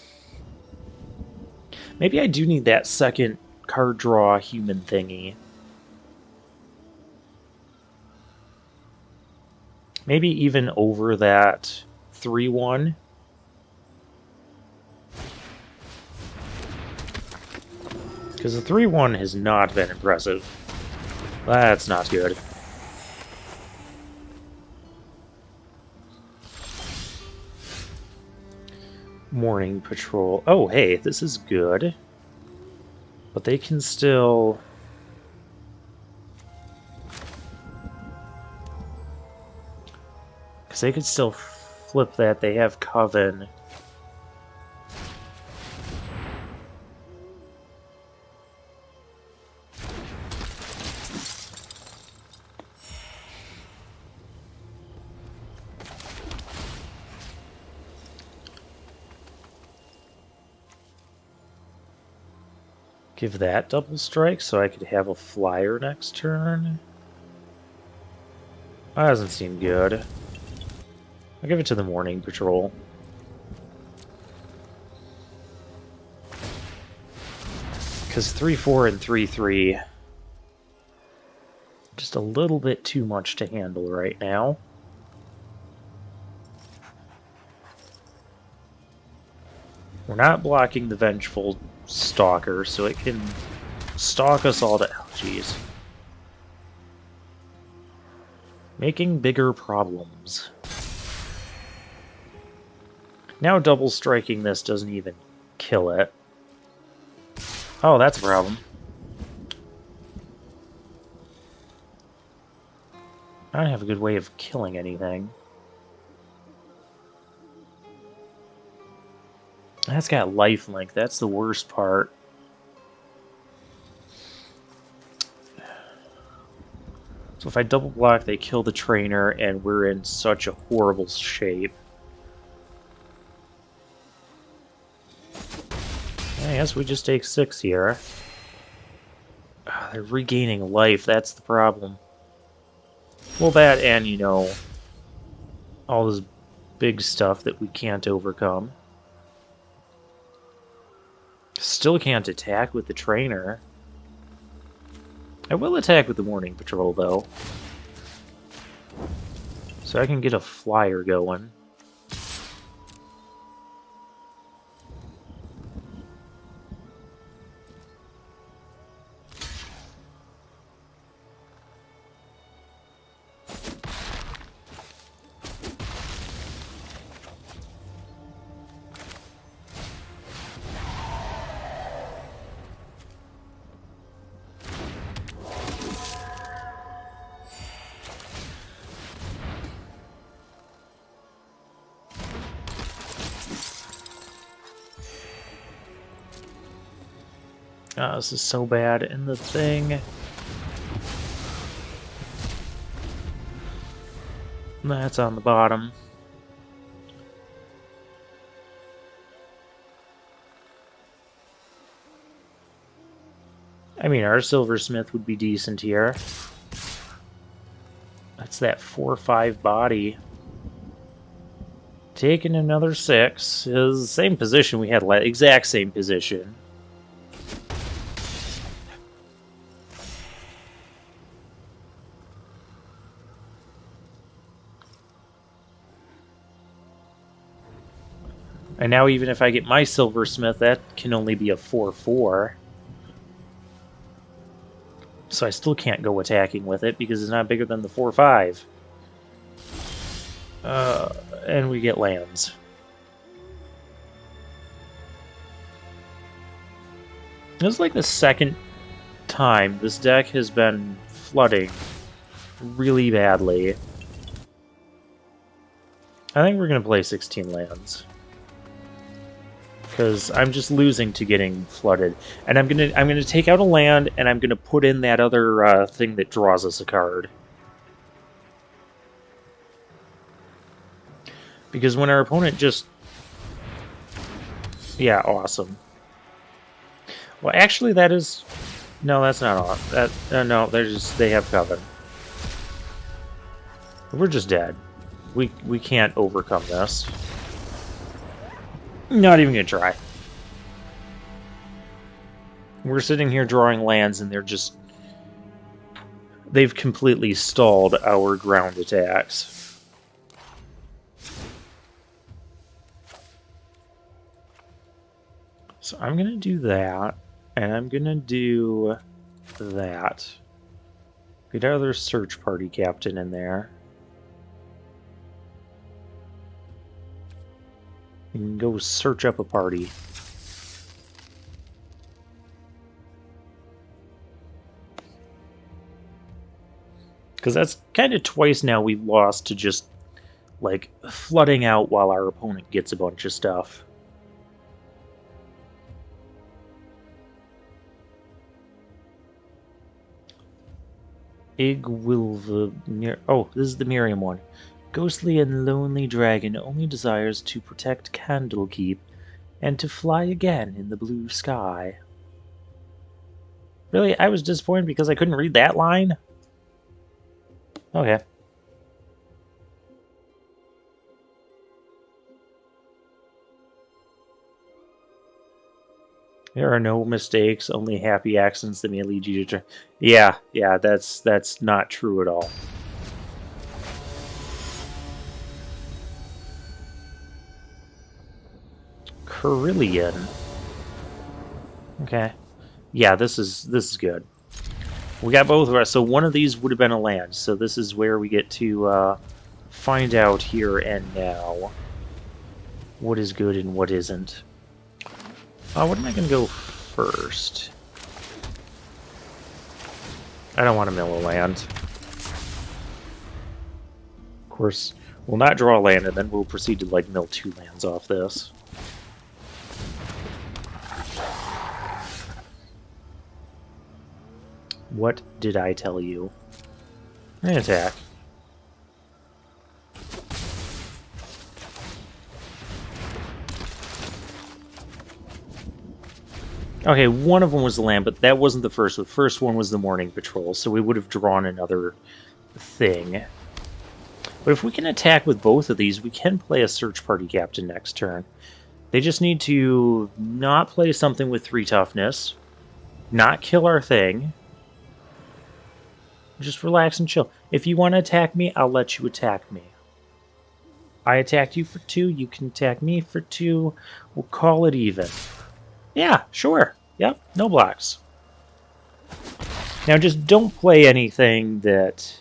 Maybe I do need that second card draw human thingy. Maybe even over that 3/1. Because the 3/1 has not been impressive. That's not good. Morning Patrol. Oh, hey, this is good. But they can still... Because they could still flip that. They have Coven. Give that double strike so I could have a flyer next turn. That doesn't seem good. I'll give it to the Morning Patrol. Because 3/4 and 3/3... just a little bit too much to handle right now. We're not blocking the Vengeful Stalker, so it can stalk us all to... Oh, jeez. Making bigger problems. Now double striking this doesn't even kill it. Oh, that's a problem. I don't have a good way of killing anything. That's got lifelink. That's the worst part. So if I double block, they kill the trainer, and we're in such a horrible shape. I guess we just take 6 here. They're regaining life, that's the problem. Well, that and, you know, all this big stuff that we can't overcome. Still can't attack with the trainer. I will attack with the morning patrol, though. So I can get a flyer going. Oh, this is so bad. And the thing... That's on the bottom. I mean, our silversmith would be decent here. That's that 4-5 body. Taking another 6 is the same position we had, exact same position. And now even if I get my silversmith, that can only be a 4-4. So I still can't go attacking with it because it's not bigger than the 4-5. And we get lands. This is like the second time this deck has been flooding really badly. I think we're going to play 16 lands. Because I'm just losing to getting flooded. And I'm gonna take out a land, and I'm gonna put in that other thing that draws us a card. Because when our opponent just... Yeah, awesome. Well, actually, that is... No, that's not awesome. No, they have coven. We're just dead. We can't overcome this. Not even gonna try. We're sitting here drawing lands, and they're just... They've completely stalled our ground attacks. So I'm gonna do that, and I'm gonna do that. Get our other search party captain in there. You can go search up a party. Because that's kind of twice now we've lost to just, like, flooding out while our opponent gets a bunch of stuff. Oh, this is the Miriam one. Ghostly and lonely dragon only desires to protect Candlekeep and to fly again in the blue sky. Really? I was disappointed because I couldn't read that line? Okay. There are no mistakes, only happy accidents that may lead you to... Yeah, that's not true at all. Carillion. Okay. Yeah, this is good. We got both of us, so one of these would have been a land. So this is where we get to find out here and now what is good and what isn't. What am I going to go first? I don't want to mill a land. Of course, we'll not draw a land, and then we'll proceed to like mill 2 lands off this. What did I tell you? I'm gonna attack. Okay, one of them was the land, but that wasn't the first one. The first one was the morning patrol, so we would have drawn another thing. But if we can attack with both of these, we can play a search party captain next turn. They just need to not play something with 3 toughness, not kill our thing. Just relax and chill. If you want to attack me, I'll let you attack me. I attacked you for 2, you can attack me for 2. We'll call it even. Yeah, sure. Yep, no blocks. Now just don't play anything that...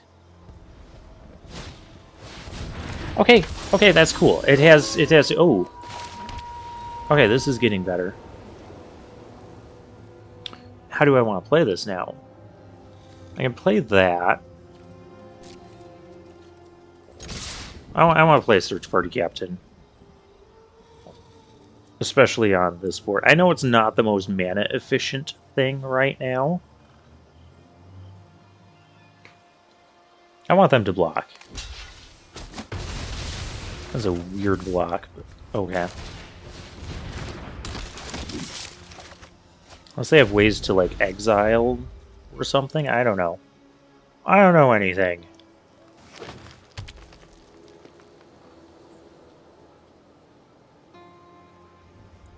Okay, that's cool. It has, oh. Okay, this is getting better. How do I want to play this now? I can play that. I want to play Search Party Captain. Especially on this board. I know it's not the most mana efficient thing right now. I want them to block. That's a weird block, but okay. Unless they have ways to, like, exile or something? I don't know. I don't know anything.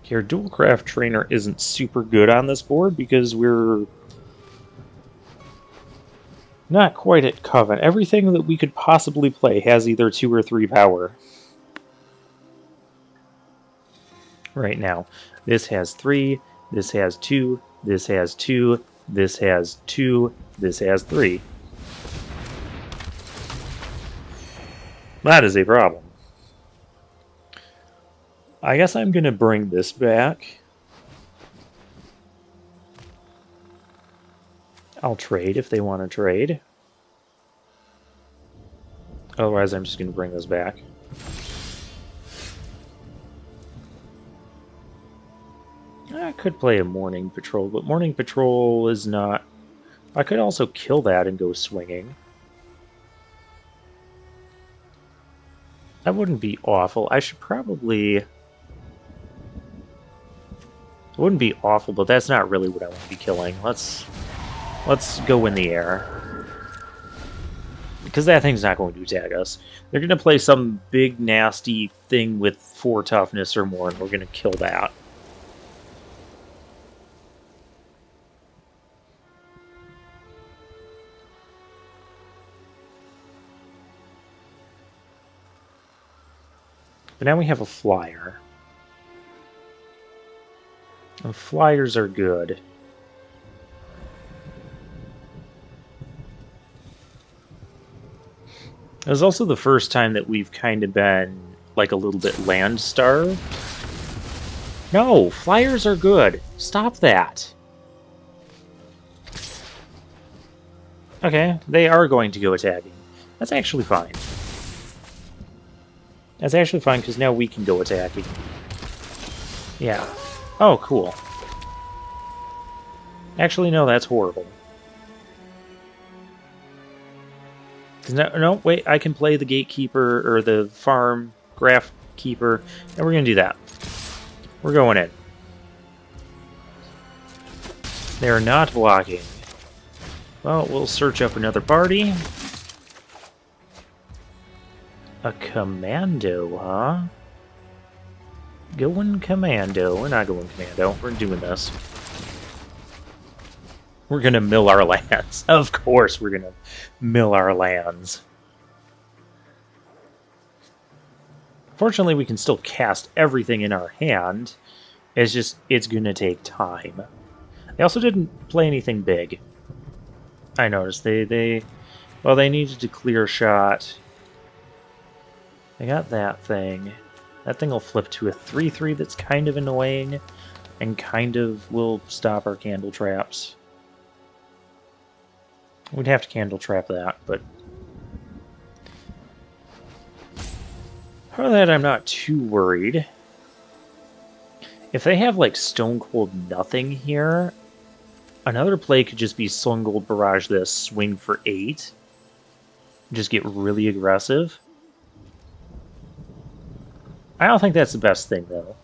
Your Dualcraft Trainer isn't super good on this board because we're not quite at Coven. Everything that we could possibly play has either 2 or 3 power. Right now. This has 3, this has 2, this has 2, this has 2, this has 3. That is a problem. I guess I'm going to bring this back. I'll trade if they want to trade. Otherwise, I'm just going to bring this back. I could play a Morning Patrol, but Morning Patrol is not... I could also kill that and go swinging. That wouldn't be awful. I should probably... It wouldn't be awful, but that's not really what I want to be killing. Let's go in the air. Because that thing's not going to attack us. They're going to play some big, nasty thing with 4 toughness or more, and we're going to kill that. But now we have a flyer. And flyers are good. It was also the first time that we've kind of been, like, a little bit land starved. No, flyers are good. Stop that. Okay, they are going to go attacking. That's actually fine. That's actually fine, because now we can go attacking. Yeah. Oh, cool. Actually, no, that's horrible. No, wait, I can play the Gatekeeper, or the Farm Graph Keeper, and we're going to do that. We're going in. They're not blocking. Well, we'll search up another party. A commando, huh? Going commando. We're not going commando. We're doing this. We're going to mill our lands. Of course we're going to mill our lands. Fortunately, we can still cast everything in our hand. It's just, it's going to take time. They also didn't play anything big. I noticed well, they needed to clear shot. They got that thing. That thing will flip to a 3/3 that's kind of annoying and kind of will stop our candle traps. We'd have to candle trap that, but for that I'm not too worried. If they have like Stone Cold nothing here, another play could just be Sun Gold Barrage this, swing for 8. Just get really aggressive. I don't think that's the best thing, though.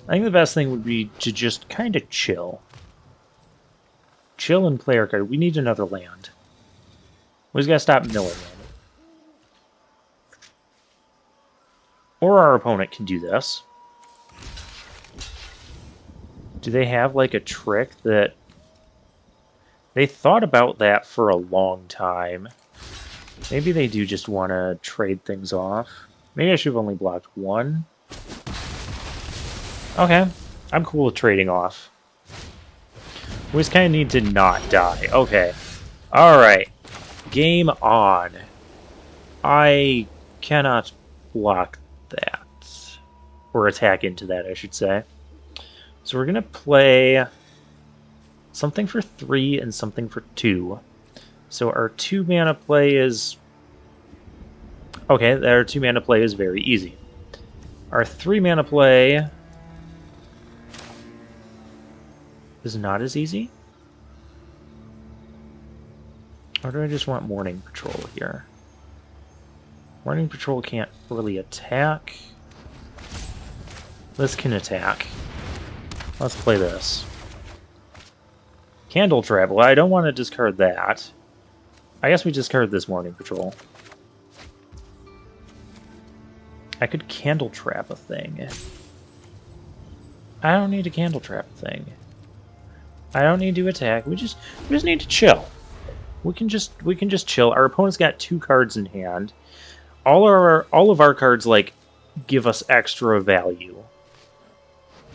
I think the best thing would be to just kind of chill. Chill and play our card. We need another land. We just gotta stop milling them. Or our opponent can do this. Do they have, like, a trick that... They thought about that for a long time. Maybe they do just want to trade things off. Maybe I should have only blocked one. Okay, I'm cool with trading off. We just kind of need to not die. Okay. Alright. Game on. I cannot block that. Or attack into that, I should say. So we're going to play something for 3 and something for 2. So our 2 mana play is... Okay, our 2 mana play is very easy. Our 3 mana play is not as easy. Or do I just want Morning Patrol here? Morning Patrol can't really attack. This can attack. Let's play this. Candle Trap. Well, I don't want to discard that. I guess we discard this Morning Patrol. I could Candle Trap a thing. I don't need to Candle Trap a thing. I don't need to attack. We just need to chill. We can just chill. Our opponent's got 2 cards in hand. All of our cards like give us extra value.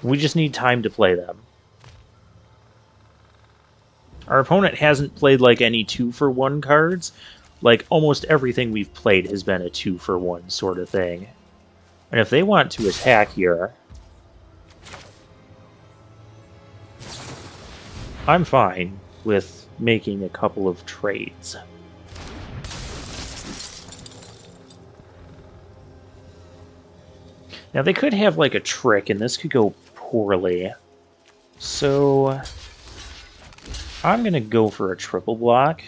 We just need time to play them. Our opponent hasn't played like any 2-for-1 cards. Like almost everything we've played has been a 2-for-1 sort of thing. And if they want to attack here, I'm fine with making a couple of trades. Now they could have like a trick and this could go poorly. So I'm going to go for a triple block.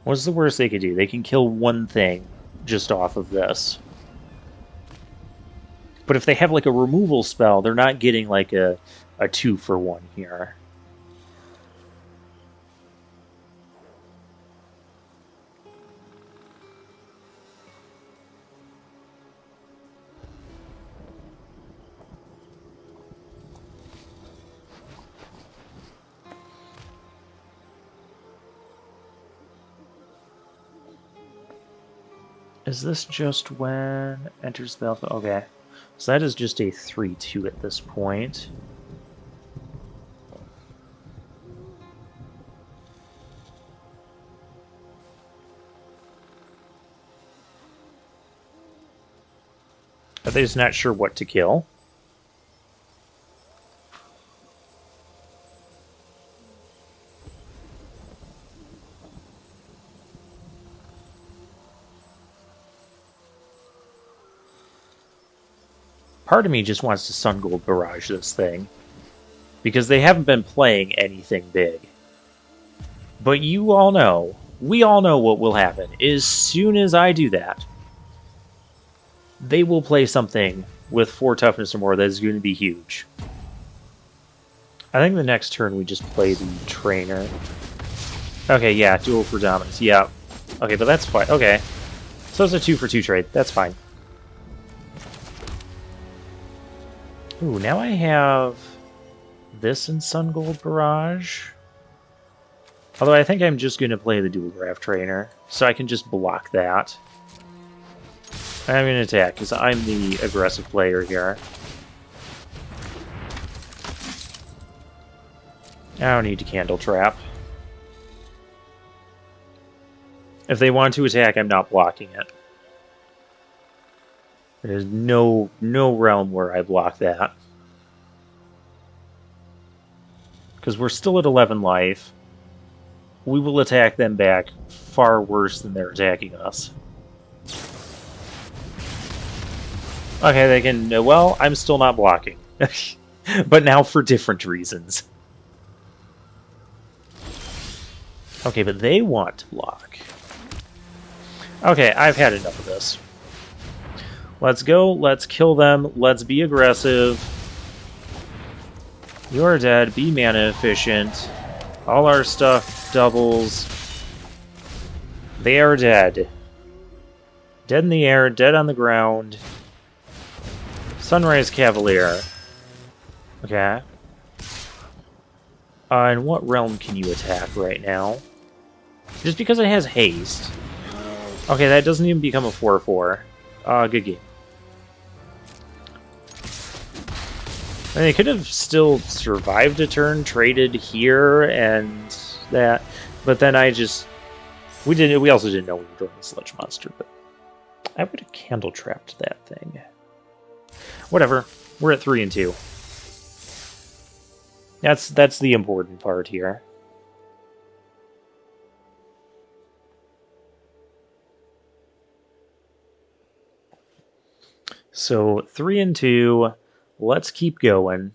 What's the worst they could do? They can kill one thing just off of this. But if they have like a removal spell, they're not getting like a 2-for-1 here. Is this just when enters the battlefield? Okay. So that is just a 3/2 at this point. Are they just not sure what to kill? Part of me just wants to Sun Gold Barrage this thing. Because they haven't been playing anything big. But you all know, we all know what will happen. As soon as I do that, they will play something with 4 toughness or more that is going to be huge. I think the next turn we just play the trainer. Okay, yeah, duel for dominance. Yeah. Okay, but that's fine. Okay. So it's a 2-for-2 trade. That's fine. Ooh, now I have this in Sun Gold Barrage. Although I think I'm just going to play the Dual Graph Trainer, so I can just block that. I'm going to attack, because I'm the aggressive player here. I don't need to Candle Trap. If they want to attack, I'm not blocking it. There's no realm where I block that. Because we're still at 11 life. We will attack them back far worse than they're attacking us. Okay, they can... Well, I'm still not blocking. But now for different reasons. Okay, but they want to block. Okay, I've had enough of this. Let's go, let's kill them, let's be aggressive. You're dead, be mana efficient. All our stuff doubles. They are dead. Dead in the air, dead on the ground. Sunrise Cavalier. Okay. In what realm can you attack right now? Just because it has haste. Okay, that doesn't even become a 4/4. Good game. I mean, they could have still survived a turn, traded here and that, but then we also didn't know we were drawing the Sludge Monster, but I would have candle trapped that thing. Whatever. We're at 3 and 2. That's the important part here. So 3 and 2. Let's keep going.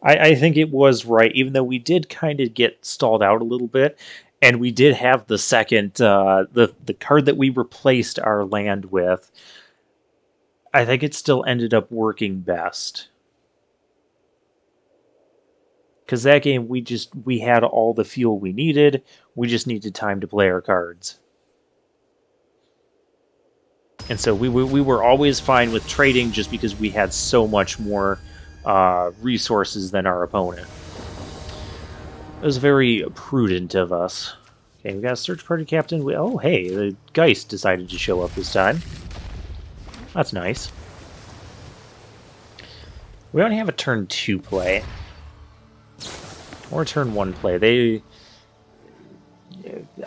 I think it was right, even though we did kind of get stalled out a little bit, and we did have the second, the card that we replaced our land with. I think it still ended up working best. Because that game, we had all the fuel we needed, we just needed time to play our cards. And so we were always fine with trading just because we had so much more resources than our opponent. It was very prudent of us. Okay, we got a search party captain. Oh, hey, the Geist decided to show up this time. That's nice. We don't have a turn 2 play. Or turn 1 play.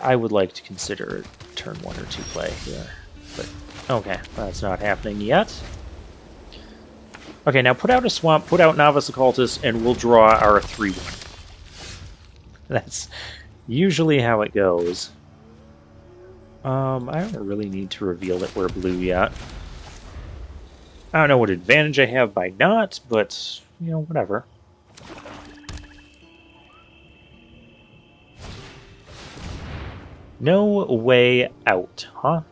I would like to consider turn 1 or 2 play here. But okay, that's not happening yet. Okay, now put out a swamp, put out Novice Occultist, and we'll draw our 3/1. That's usually how it goes. I don't really need to reveal that we're blue yet. I don't know what advantage I have by not, but, you know, whatever. No way out, huh?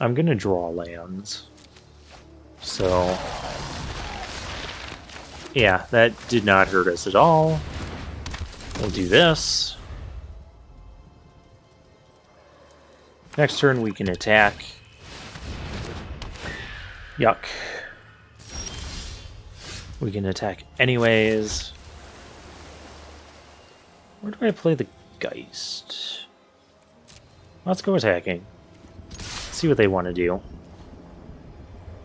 I'm gonna draw lands. So... yeah, that did not hurt us at all. We'll do this. Next turn we can attack. Yuck. We can attack anyways. Where do I play the Geist? Let's go attacking. See what they want to do.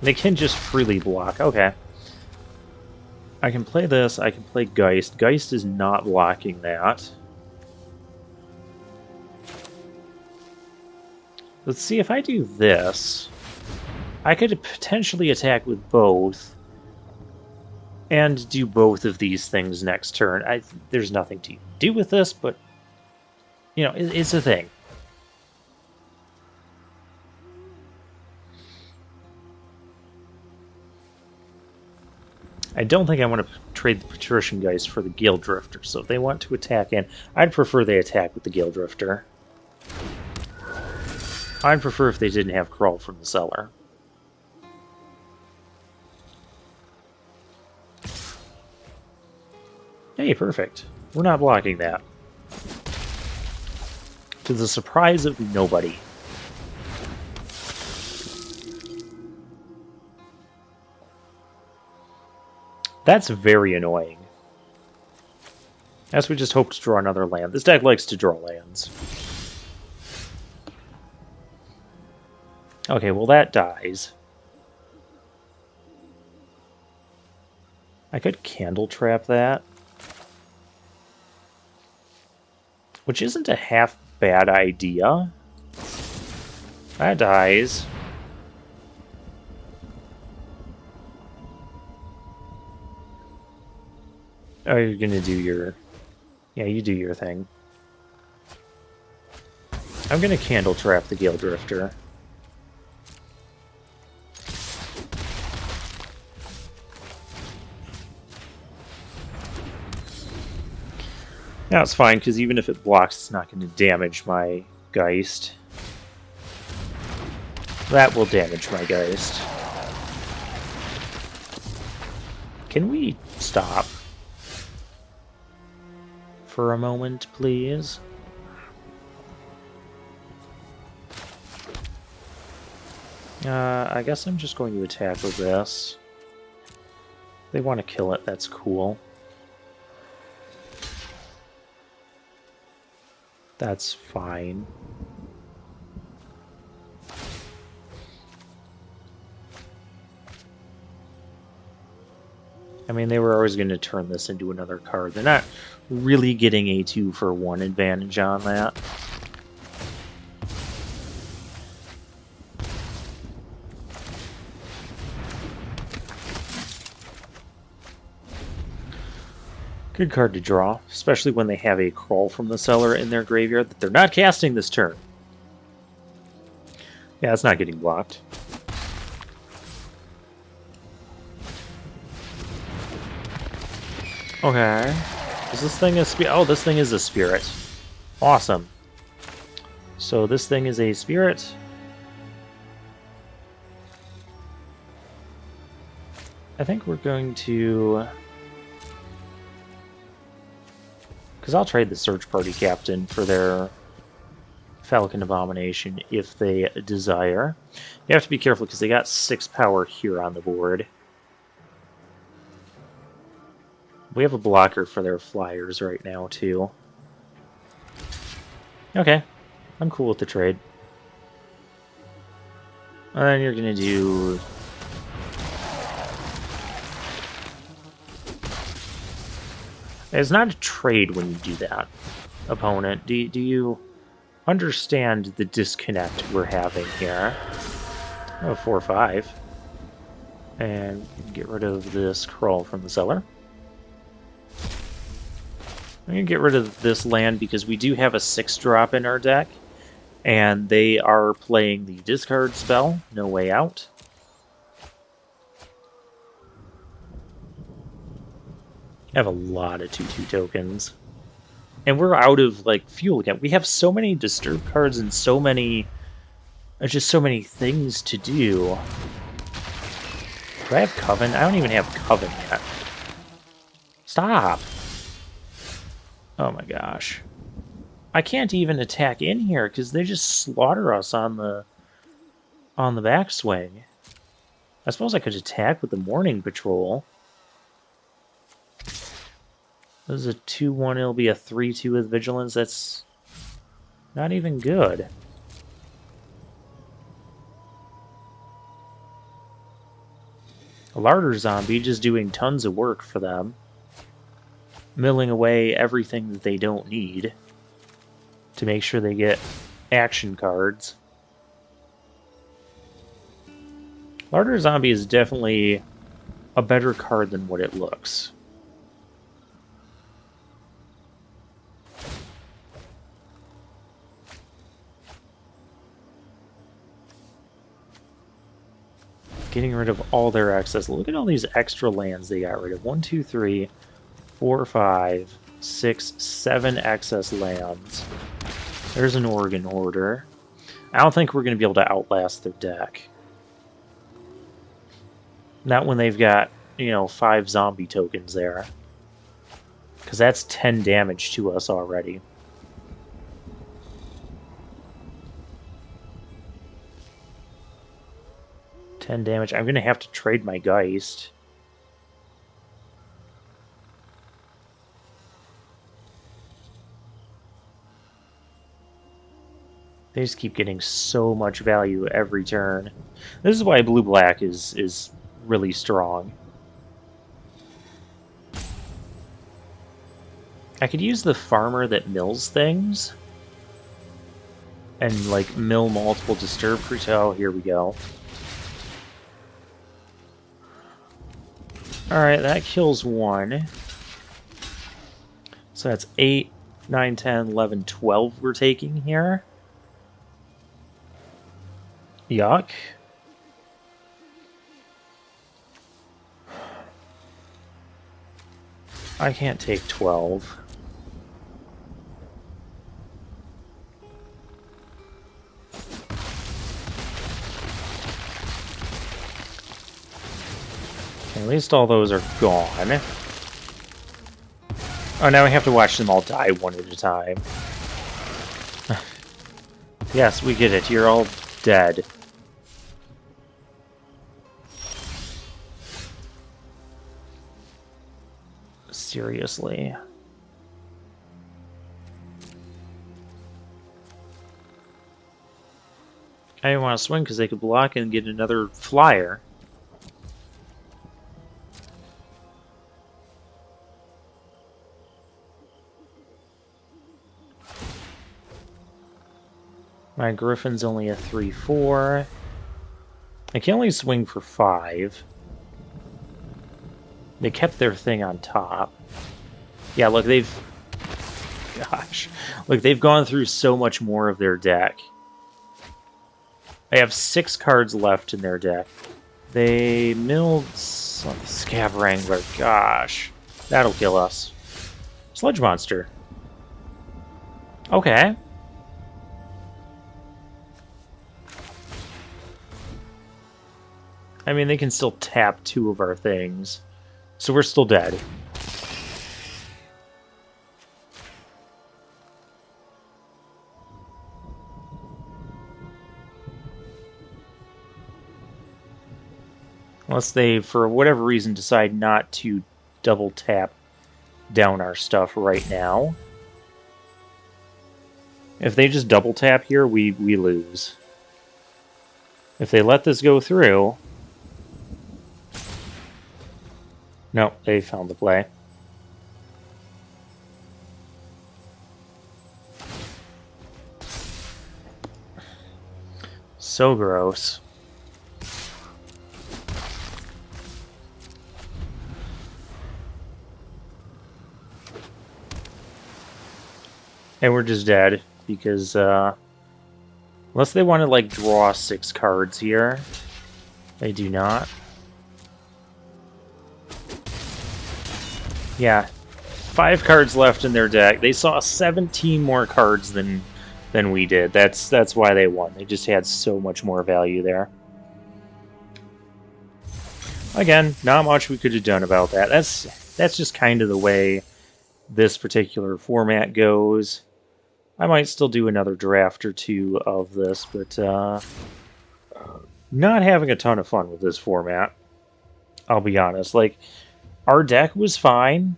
They can just freely block. Okay. I can play this. I can play Geist. Geist is not blocking that. Let's see if I do this. I could potentially attack with both and do both of these things next turn. There's nothing to do with this, but, you know, it's a thing. I don't think I want to trade the Patrician Geist for the Gale Drifter, so if they want to attack in, I'd prefer they attack with the Gale Drifter. I'd prefer if they didn't have Crawl from the Cellar. Hey, perfect. We're not blocking that. To the surprise of nobody. That's very annoying. As we just hope to draw another land. This deck likes to draw lands. Okay, well that dies. I could candle trap that, which isn't a half bad idea. That dies. Oh, you're gonna do your... Yeah, you do your thing. I'm gonna candle trap the Gale Drifter. Now it's fine, because even if it blocks, it's not going to damage my Geist. That will damage my Geist. Can we stop for a moment, please? I guess I'm just going to attack with this. They want to kill it, that's cool. That's fine. I mean, they were always going to turn this into another card. They're not really getting a 2-for-1 advantage on that. Good card to draw, especially when they have a Crawl from the Cellar in their graveyard that they're not casting this turn. Yeah, it's not getting blocked. Okay. Is this thing a spirit? Oh, this thing is a spirit. Awesome. So this thing is a spirit. I think we're going to... Because I'll trade the Search Party Captain for their Falcon Abomination if they desire. You have to be careful because they got 6 power here on the board. We have a blocker for their flyers right now, too. Okay. I'm cool with the trade. And then you're going to do... It's not a trade when you do that, opponent. Do you understand the disconnect we're having here? Oh, 4-5. And get rid of this Crawl from the Cellar. I'm going to get rid of this land because we do have a 6-drop in our deck. And they are playing the discard spell, No Way Out. I have a lot of 2/2 tokens. And we're out of, like, fuel again. We have so many disturb cards and so many... just so many things to do. Do I have Coven? I don't even have Coven yet. Stop! Oh my gosh. I can't even attack in here because they just slaughter us on the backswing. I suppose I could attack with the Morning Patrol. This is a 2-1, it'll be a 3-2 with Vigilance. That's not even good. A Larder Zombie just doing tons of work for them. Milling away everything that they don't need to make sure they get action cards. Larder Zombie is definitely a better card than what it looks. Getting rid of all their excess. Look at all these extra lands they got rid of. 1, 2, 3, 4, 5, 6, 7 excess lands. There's an Organ Order. I don't think we're going to be able to outlast their deck. Not when they've got, 5 zombie tokens there. Because that's 10 damage to us already. Damage. I'm going to have to trade my Geist. They just keep getting so much value every turn. This is why blue-black is really strong. I could use the farmer that mills things. And, like, mill multiple disturb creatures. Oh, here we go. Alright, that kills one. So that's 8, 9, 10, 11, 12 we're taking here. Yuck. I can't take 12. At least all those are gone. Oh, now we have to watch them all die one at a time. Yes, we get it. You're all dead. Seriously. I didn't want to swing because they could block and get another flyer. My Griffin's only a 3/4. I can only swing for 5. They kept their thing on top. Yeah, look, they've... Gosh. Look, they've gone through so much more of their deck. They have 6 cards left in their deck. They milled... Oh, the Scab Wrangler. Gosh. That'll kill us. Sludge Monster. Okay. I mean, they can still tap 2 of our things. So we're still dead. Unless they, for whatever reason, decide not to double tap down our stuff right now. If they just double tap here, we lose. If they let this go through... No, they found the play. So gross. And we're just dead, because, unless they want to, like, draw 6 cards here, they do not. Yeah, 5 cards left in their deck. They saw 17 more cards than we did. That's why they won. They just had so much more value there. Again, not much we could have done about that. That's just kind of the way this particular format goes. I might still do another draft or 2 of this, but not having a ton of fun with this format. I'll be honest. Like, our deck was fine.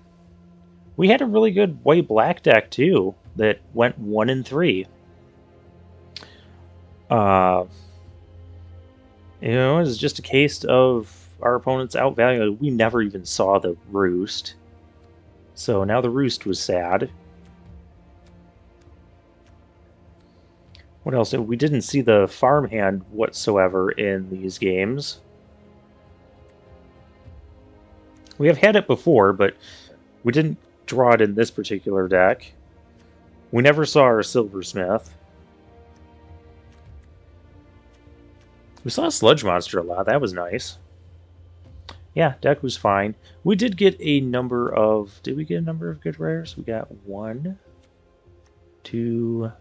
We had a really good white-black deck, too, that went 1 and 3. You know, it was just a case of our opponents outvalued. We never even saw the Roost. So now the Roost was sad. What else? We didn't see the farmhand whatsoever in these games. We have had it before, but we didn't draw it in this particular deck. We never saw our Silversmith. We saw a Sludge Monster a lot. That was nice. Yeah, deck was fine. We did get a number of... Did we get a number of good rares? We got 1, 2,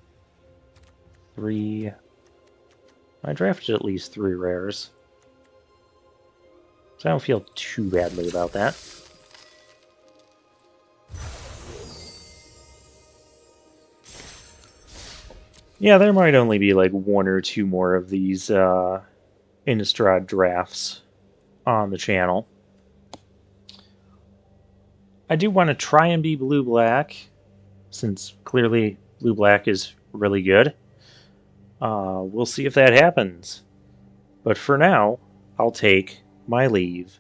3... I drafted at least 3 rares. So I don't feel too badly about that. Yeah, there might only be like 1 or 2 more of these Innistrad drafts on the channel. I do want to try and be blue-black, since clearly blue-black is really good. We'll see if that happens. But for now, I'll take my leave.